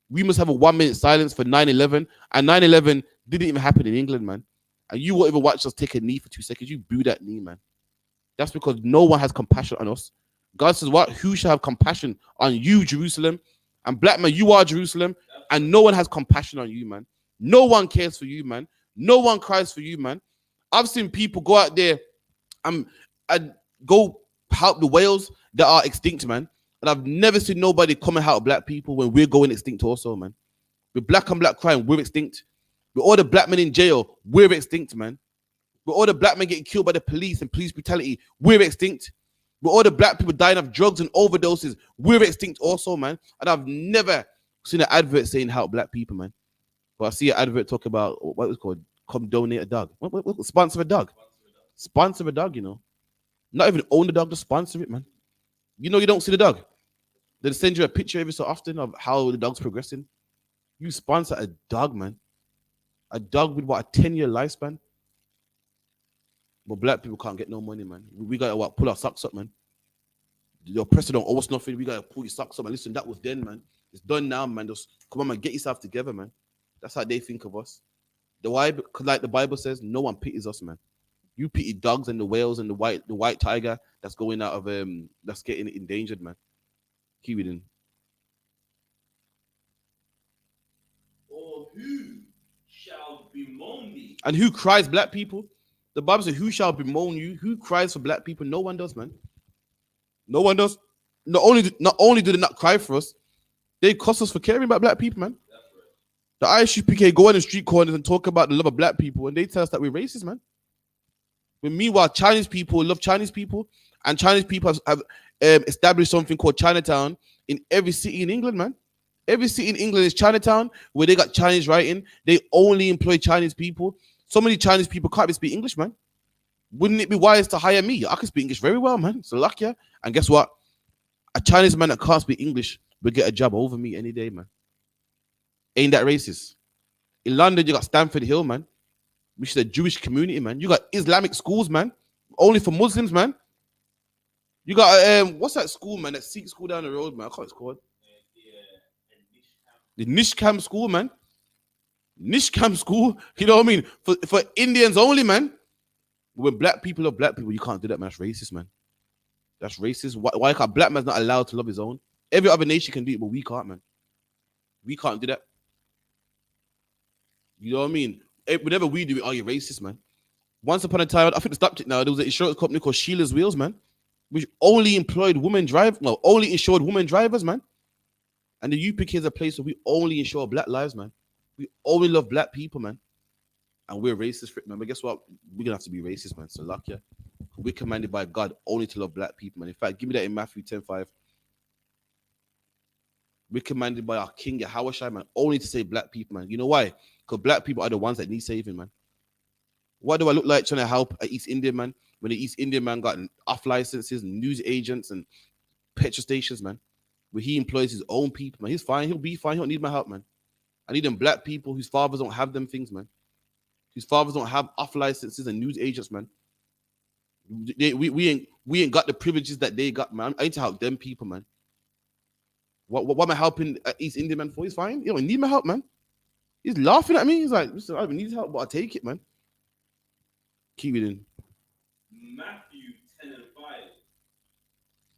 We must have a 1 minute silence for 9/11. And 9/11 didn't even happen in England, man. And you won't even watch us take a knee for 2 seconds. You boo that knee, man. That's because no one has compassion on us. God says, what? Who shall have compassion on you, Jerusalem? And black man, you are Jerusalem. And no one has compassion on you, man. No one cares for you, man. No one cries for you, man. I've seen people go out there and go help the whales that are extinct, man. And I've never seen nobody come and help black people when we're going extinct also, man. With black on black crime, we're extinct. With all the black men in jail, we're extinct, man. With all the black men getting killed by the police and police brutality, we're extinct. With all the black people dying of drugs and overdoses, we're extinct also, man. And I've never seen an advert saying help black people, man. But I see an advert talk about what was called, come donate a dog. What sponsor a dog? Sponsor a dog, you know. Not even own the dog, just sponsor it, man. You know you don't see the dog. They send you a picture every so often of how the dog's progressing. You sponsor a dog, man. A dog with what, a 10-year lifespan? But black people can't get no money, man. We gotta pull our socks up, man. The oppressor don't owe us nothing. We gotta pull your socks up and listen, that was then, man. It's done now, man. Just come on, man, get yourself together, man. That's how they think of us. Why? Because like the Bible says, no one pities us, man. You pity dogs and the whales and the white tiger that's going out of that's getting endangered, man. Keep it in. Or who shall bemoan thee? And who cries black people? The Bible says, who shall bemoan you? Who cries for black people? No one does, man. No one does. Not only do they not cry for us, they cost us for caring about black people, man. The I.S.U.P.K go on the street corners and talk about the love of black people, and they tell us that we're racist, man. When meanwhile, Chinese people love Chinese people, and Chinese people have established something called Chinatown in every city in England, man. Every city in England is Chinatown, where they got Chinese writing. They only employ Chinese people. So many Chinese people can't even speak English, man. Wouldn't it be wise to hire me? I can speak English very well, man. So luck, yeah. And guess what? A Chinese man that can't speak English will get a job over me any day, man. Ain't that racist? In London, you got Stamford Hill, man, which is a Jewish community, man. You got Islamic schools, man, only for Muslims, man. You got what's that school, man? That Sikh school down the road, man. I can't it's called. The Nishkam school, man. Nishkam school, you know what I mean? For Indians only, man. When black people love black people, you can't do that, man. That's racist, man. That's racist. Why can't black man's not allowed to love his own? Every other nation can do it, but we can't, man. We can't do that. You know what I mean? Whenever we do it, you're racist, man. Once upon a time, I think they stopped it now. There was an insurance company called Sheila's Wheels, man, which only employed only insured women drivers, man. And the UPK is a place where we only insure black lives, man. We only love black people, man. And we're racist for it, man. But guess what? We're gonna have to be racist, man. So luck, yeah. We're commanded by God only to love black people, man. In fact, give me that in Matthew 10:5. We're commanded by our King Yahawashi, man, only to save black people, man. You know why? Because black people are the ones that need saving, man. What do I look like trying to help an East Indian man when the East Indian man got off licenses, news agents, and petrol stations, man? Where he employs his own people, man. He's fine. He'll be fine. He don't need my help, man. I need them black people whose fathers don't have them things, man. Whose fathers don't have off licenses and news agents, man. We ain't got the privileges that they got, man. I need to help them people, man. What am I helping East Indian man for? He's fine. You don't need my help, man. He's laughing at me. He's like, listen, I don't need help, but I'll take it, man. Keep it in. Matthew 10:5.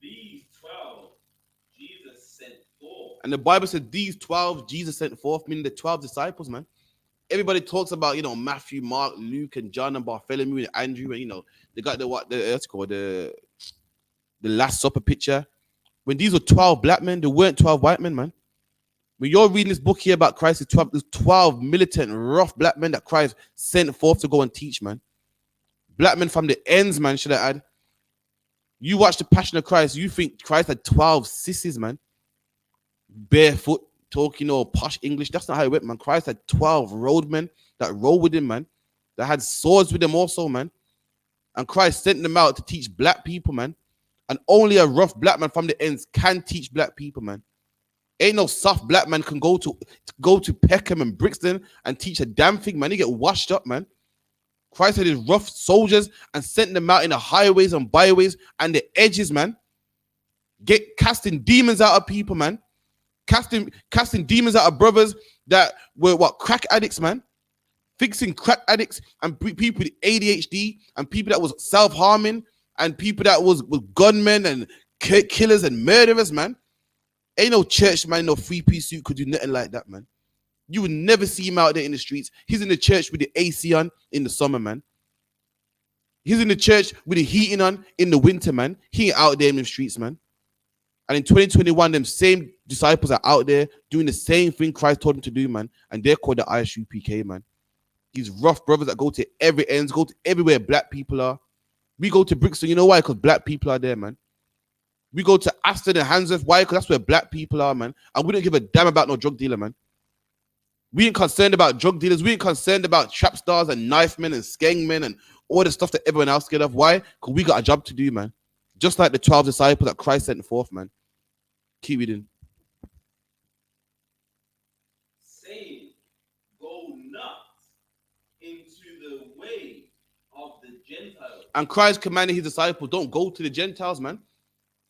These 12 Jesus sent forth. And the Bible said these 12 Jesus sent forth, meaning the 12 disciples, man. Everybody talks about, Matthew, Mark, Luke, and John, and Bartholomew, and Andrew, and, they got that's called the Last Supper picture. When these were 12 black men, there weren't 12 white men, man. When you're reading this book here about Christ, there's 12 militant, rough black men that Christ sent forth to go and teach, man. Black men from the ends, man, should I add. You watch the Passion of Christ, you think Christ had 12 sissies, man. Barefoot, talking all posh English. That's not how it went, man. Christ had 12 roadmen that rode with him, man. That had swords with them also, man. And Christ sent them out to teach black people, man. And only a rough black man from the ends can teach black people, man. Ain't no soft black man can go to Peckham and Brixton and teach a damn thing, man. They get washed up, man. Christ had his rough soldiers and sent them out in the highways and byways and the edges, man. Casting demons out of people, man. Casting demons out of brothers that were crack addicts, man. Fixing crack addicts and people with ADHD and people that was self-harming and people that was gunmen and killers and murderers, man. Ain't no church man, no three-piece suit could do nothing like that, man. You would never see him out there in the streets. He's in the church with the AC on in the summer, man. He's in the church with the heating on in the winter, man. He ain't out there in the streets, man. And in 2021, them same disciples are out there doing the same thing Christ told them to do, man. And they're called the I.S.U.P.K, man. These rough brothers that go to every ends, go to everywhere black people are. We go to Brixton, you know why? Because black people are there, man. We go to Aston and Handsworth. Why? Because that's where black people are, man. And we don't give a damn about no drug dealer, man. We ain't concerned about drug dealers. We ain't concerned about trap stars and knife men and skeng men and all the stuff that everyone else scared of. Why? Because we got a job to do, man. Just like the 12 disciples that Christ sent forth, man. Keep reading. Saying, go not into the way of the Gentiles. And Christ commanded his disciples, don't go to the Gentiles, man.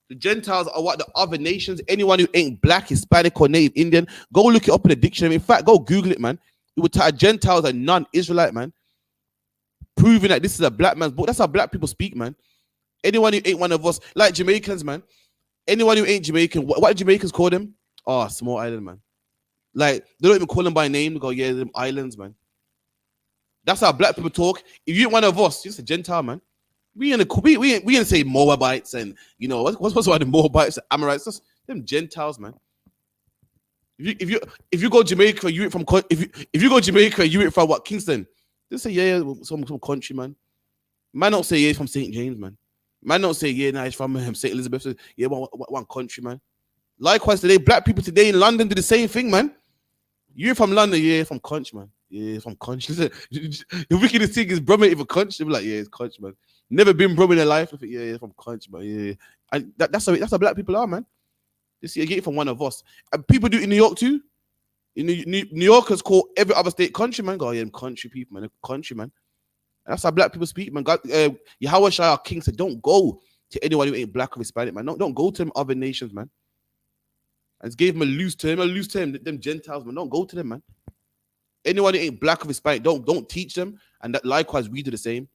The Gentiles are what the other nations, anyone who ain't black, Hispanic, or native Indian, go look it up in the dictionary. In fact, go Google it, man. It would tell Gentiles are non-Israelite, man. Proving that this is a black man's book. That's how black people speak, man. Anyone who ain't one of us, like Jamaicans, man. Anyone who ain't Jamaican, what do Jamaicans call them? Oh, small island, man. Like, they don't even call them by name. They go, yeah, them islands, man. That's how black people talk. If you ain't one of us, you're just a Gentile, man. We ain't say Moabites and, you know, what's why the Moabites, Amorites, that's them Gentiles, man. If you go Jamaica, you ain't from, if you go Jamaica, you ain't from what, Kingston? They say, yeah, some country, man. Man don't say, yeah, from St. James, man. Man don't say, yeah, nah, it's from St. Elizabeth. So, yeah, one country, man. Likewise today, black people today in London do the same thing, man. You're from London, yeah, from country, man. Yeah, from country. The wickedest thing is Brummy even country. Be like, yeah, it's country, man. Never been Brummy in their life. Yeah, from country, man. Yeah. And that's how black people are, man. You see, you get it from one of us. And people do it in New York too. In New Yorkers call every other state country, man. Go, yeah, country people, man. Country, man. And that's how black people speak, man. God, Yahweh our King said, don't go to anyone who ain't black or Hispanic, man. Don't go to them other nations, man. And gave him a loose term, them Gentiles, man. Don't go to them, man. Anyone who ain't black or Hispanic, don't teach them. And that likewise, we do the same.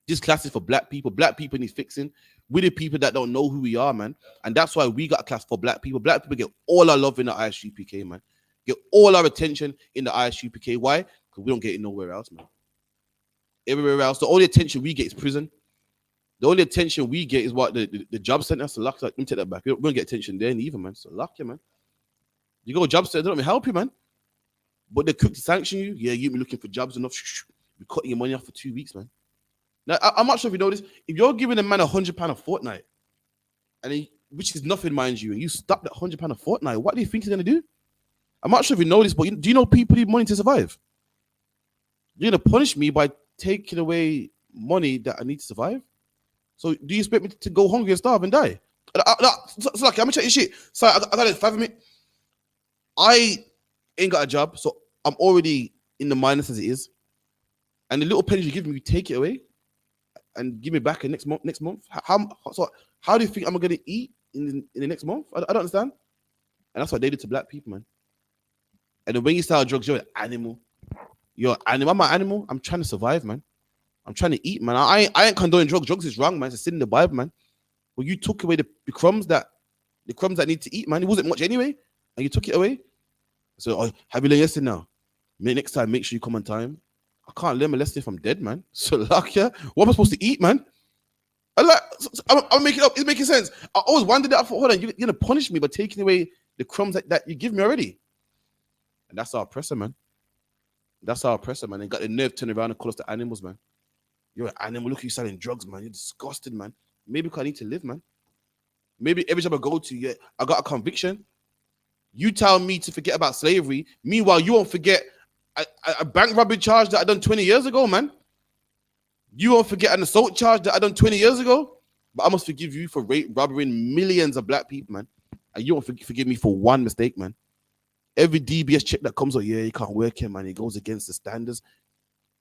This class is for black people. Black people need fixing. We're the people that don't know who we are, man. And that's why we got a class for black people. Black people get all our love in the I.S.U.P.K, man. Get all our attention in the I.S.U.P.K. Why? Because we don't get it nowhere else, man. Everywhere else, the only attention we get is prison. The only attention we get is what the job center. So lucky, let me take that back. We don't get attention there either, man. So lucky, man. You go job center, they don't even help you, man. But they're quick to sanction you. Yeah, you've been looking for jobs enough. You're cutting your money off for 2 weeks, man. Now, I'm not sure if you know this. If you're giving a man £100 a fortnight, which is nothing, mind you, and you stop that £100 a fortnight, what do you think he's gonna do? I'm not sure if you know this, but do you know people need money to survive? You're gonna punish me by taking away money that I need to survive. So do you expect me to go hungry and starve and die? So like, I'm gonna check your shit. So I got it 5 minutes. I ain't got a job, so I'm already in the minus as it is. And the little pennies you give me, you take it away and give me back next month. How do you think I'm gonna eat in the next month? I don't understand. And that's what they did to black people, man. And then when you sell drugs, you're an animal. You're an animal. I'm an animal. I'm trying to survive, man. I'm trying to eat, man. I ain't condoning drugs. Drugs is wrong, man. It's a sin in the Bible, man. But you took away the crumbs that need to eat, man. It wasn't much anyway, and you took it away. So have you learned yesterday now? Next time, make sure you come on time. I can't learn my lesson if I'm dead, man. So luck, yeah. What am I supposed to eat, man? I'm making it up. It's making sense. I always wondered that. I thought, hold on, you're gonna punish me by taking away the crumbs that you give me already. And that's our oppressor, man. That's our oppressor, man. They got the nerve to turn around and call us the animals, man. You're an animal. Look at you selling drugs, man. You're disgusted, man. Maybe because I need to live, man. Maybe every job I go to, yeah, I got a conviction. You tell me to forget about slavery. Meanwhile, you won't forget a bank robbery charge that I done 20 years ago, man. You won't forget an assault charge that I done 20 years ago. But I must forgive you for robbing millions of black people, man. And you won't forgive me for one mistake, man. Every DBS check that comes out, yeah, you can't work here, man. It goes against the standards.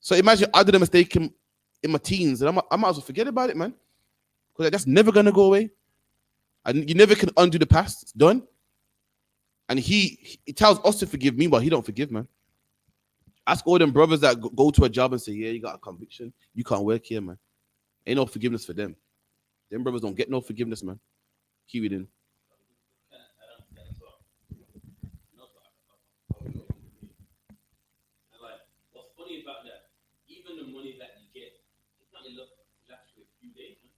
So imagine I did a mistake in my teens, and I might as well forget about it, man. Because that's never going to go away. And you never can undo the past. It's done. And he tells us to forgive me, but he don't forgive, man. Ask all them brothers that go to a job and say, yeah, you got a conviction. You can't work here, man. Ain't no forgiveness for them. Them brothers don't get no forgiveness, man. Keep it in. What's funny about that, even the money that you get, it's not enough to last you a few days, man.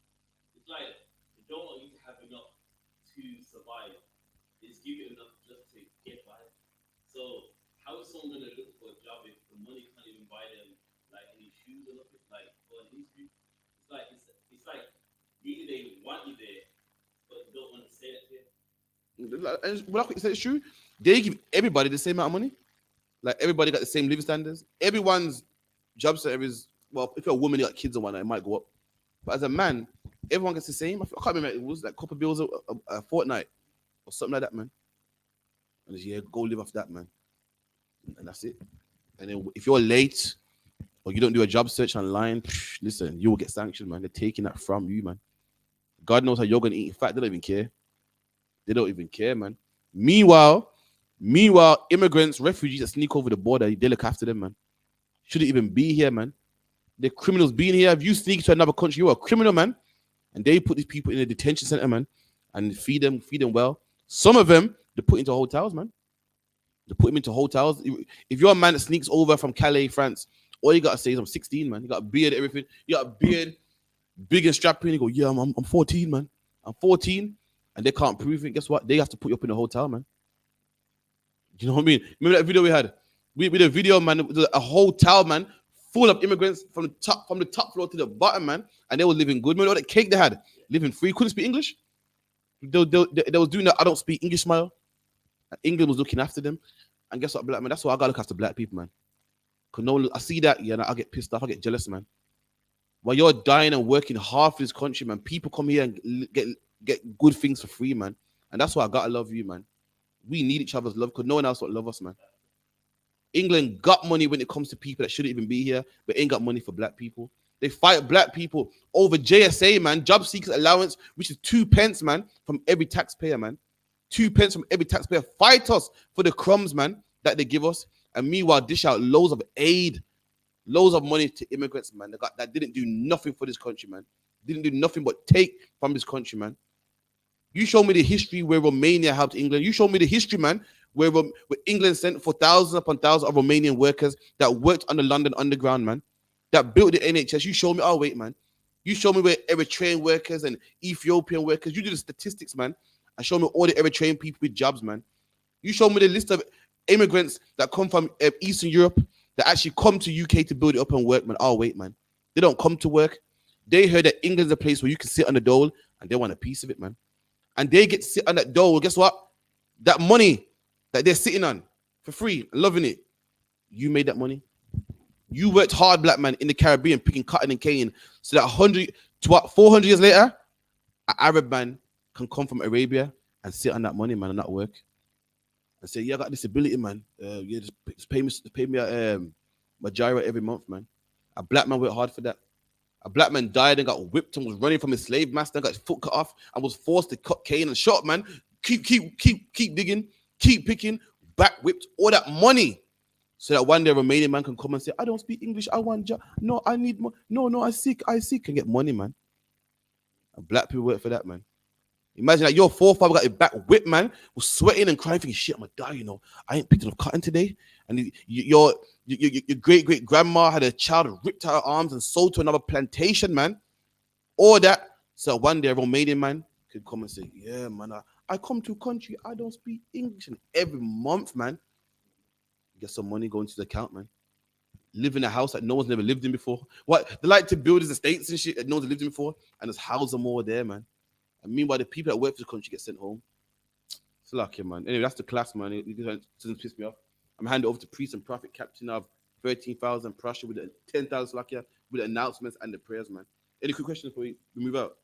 It's like they don't want you to have enough to survive. They just give you enough just to get by. So how is someone gonna look for a job if the money can't even buy them like any shoes or nothing, like or an interview? It's like really they want you there, but they don't want to say it there. And what I say it's true. They give everybody the same amount of money. Like everybody got the same living standards. Everyone's job set is, well, if you're a woman, you got kids and whatnot, it might go up. But as a man, everyone gets the same. I can't remember, it was like a couple of bills a fortnight or something like that, man. And yeah, go live off that, man. And that's it. And then if you're late or you don't do a job search online, listen, you will get sanctioned, man. They're taking that from you, man. God knows how you're gonna eat. In fact, they don't even care. They don't even care, man. Meanwhile, immigrants, refugees that sneak over the border, they look after them, man. Shouldn't even be here, man. The criminals being here. If you sneak to another country, you're a criminal, man. And they put these people in a detention center, man, and feed them well. Some of them, they put into hotels, man. They put them into hotels. If you're a man that sneaks over from Calais, France, all you gotta say is I'm 16, man. You got a beard, everything. You got a beard, big and strapping. You go, yeah, I'm 14, man. I'm 14, and they can't prove it. Guess what? They have to put you up in a hotel, man. You know what I mean? Remember that video we had? We did a video, man. A hotel, man, full of immigrants from the top floor to the bottom, man, and they were living good. Remember that cake they had? Living free. Couldn't speak English. They was doing that I don't speak English smile. And England was looking after them. And guess what, black man? That's why I gotta look after black people, man. Cause no one, I see that, yeah, I get pissed off. I get jealous, man. While you're dying and working hard for this country, man, people come here and get good things for free, man. And that's why I gotta love you, man. We need each other's love because no one else will love us, man. England got money when it comes to people that shouldn't even be here, but ain't got money for black people. They fight black people over JSA, man, job seekers allowance, which is 2 pence, man, from every taxpayer, man. 2 pence from every taxpayer. Fight us for the crumbs, man, that they give us. And meanwhile, dish out loads of aid, loads of money to immigrants, man, that didn't do nothing for this country, man. Didn't do nothing but take from this country, man. You show me the history where Romania helped England. You show me the history, man, where England sent for thousands upon thousands of Romanian workers that worked on the London Underground, man, that built the NHS. You show me, oh, wait, man. You show me where Eritrean workers and Ethiopian workers, you do the statistics, man, and show me all the Eritrean people with jobs, man. You show me the list of immigrants that come from Eastern Europe that actually come to UK to build it up and work, man. Oh, wait, man. They don't come to work. They heard that England's a place where you can sit on the dole and they want a piece of it, man. And they get to sit on that dole. Guess what? That money that they're sitting on for free, loving it. You made that money. You worked hard, black man, in the Caribbean, picking cotton and cane. So that 400 years later, an Arab man can come from Arabia and sit on that money, man, and not work. And say, yeah, I got disability, man. Yeah, just pay me my gyro every month, man. A black man worked hard for that. A black man died and got whipped and was running from his slave master and got his foot cut off and was forced to cut cane and shot, man. Keep digging, keep picking, back whipped, all that money. So that one day a Romanian man can come and say, I don't speak English, I want job. No, I need more. No, I seek and get money, man. And black people work for that, man. Imagine that your forefather got a back whip, man, was sweating and crying, thinking, shit, I'm gonna die, you know. I ain't picked enough cotton today. And your great-great-grandma had a child ripped out her arms and sold to another plantation, man. All that So one day a Romanian man could come and say, yeah, man, I come to a country, I don't speak English. And every month, man, get some money going to the account, man. Live in a house that no one's never lived in before. What they like to build is estates and shit that no one's lived in before, and just house them all there, man. And meanwhile, the people that work for the country get sent home. It's lucky, man. Anyway, that's the class, man. It doesn't piss me off. I'm handing over to priest and prophet, captain of 13,000 Prussia with the 10,000 lucky with the announcements and the prayers, man. Any quick questions before we move out?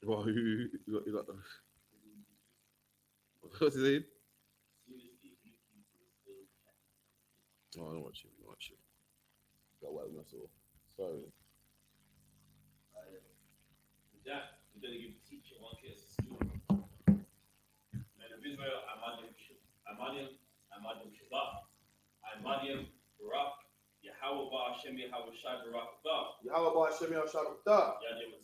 Well, you got what's his name? Oh, I don't watch it. Got white muscle. Sorry. Jack, you're gonna give the teacher one case of student. Man of Israel, Amadim Shabbat, Amadim Barak, Yahweh Ba Hashem Yahweh Shai Barak God. Yahweh Ba Hashem Yahweh Shai Barak God. Yadim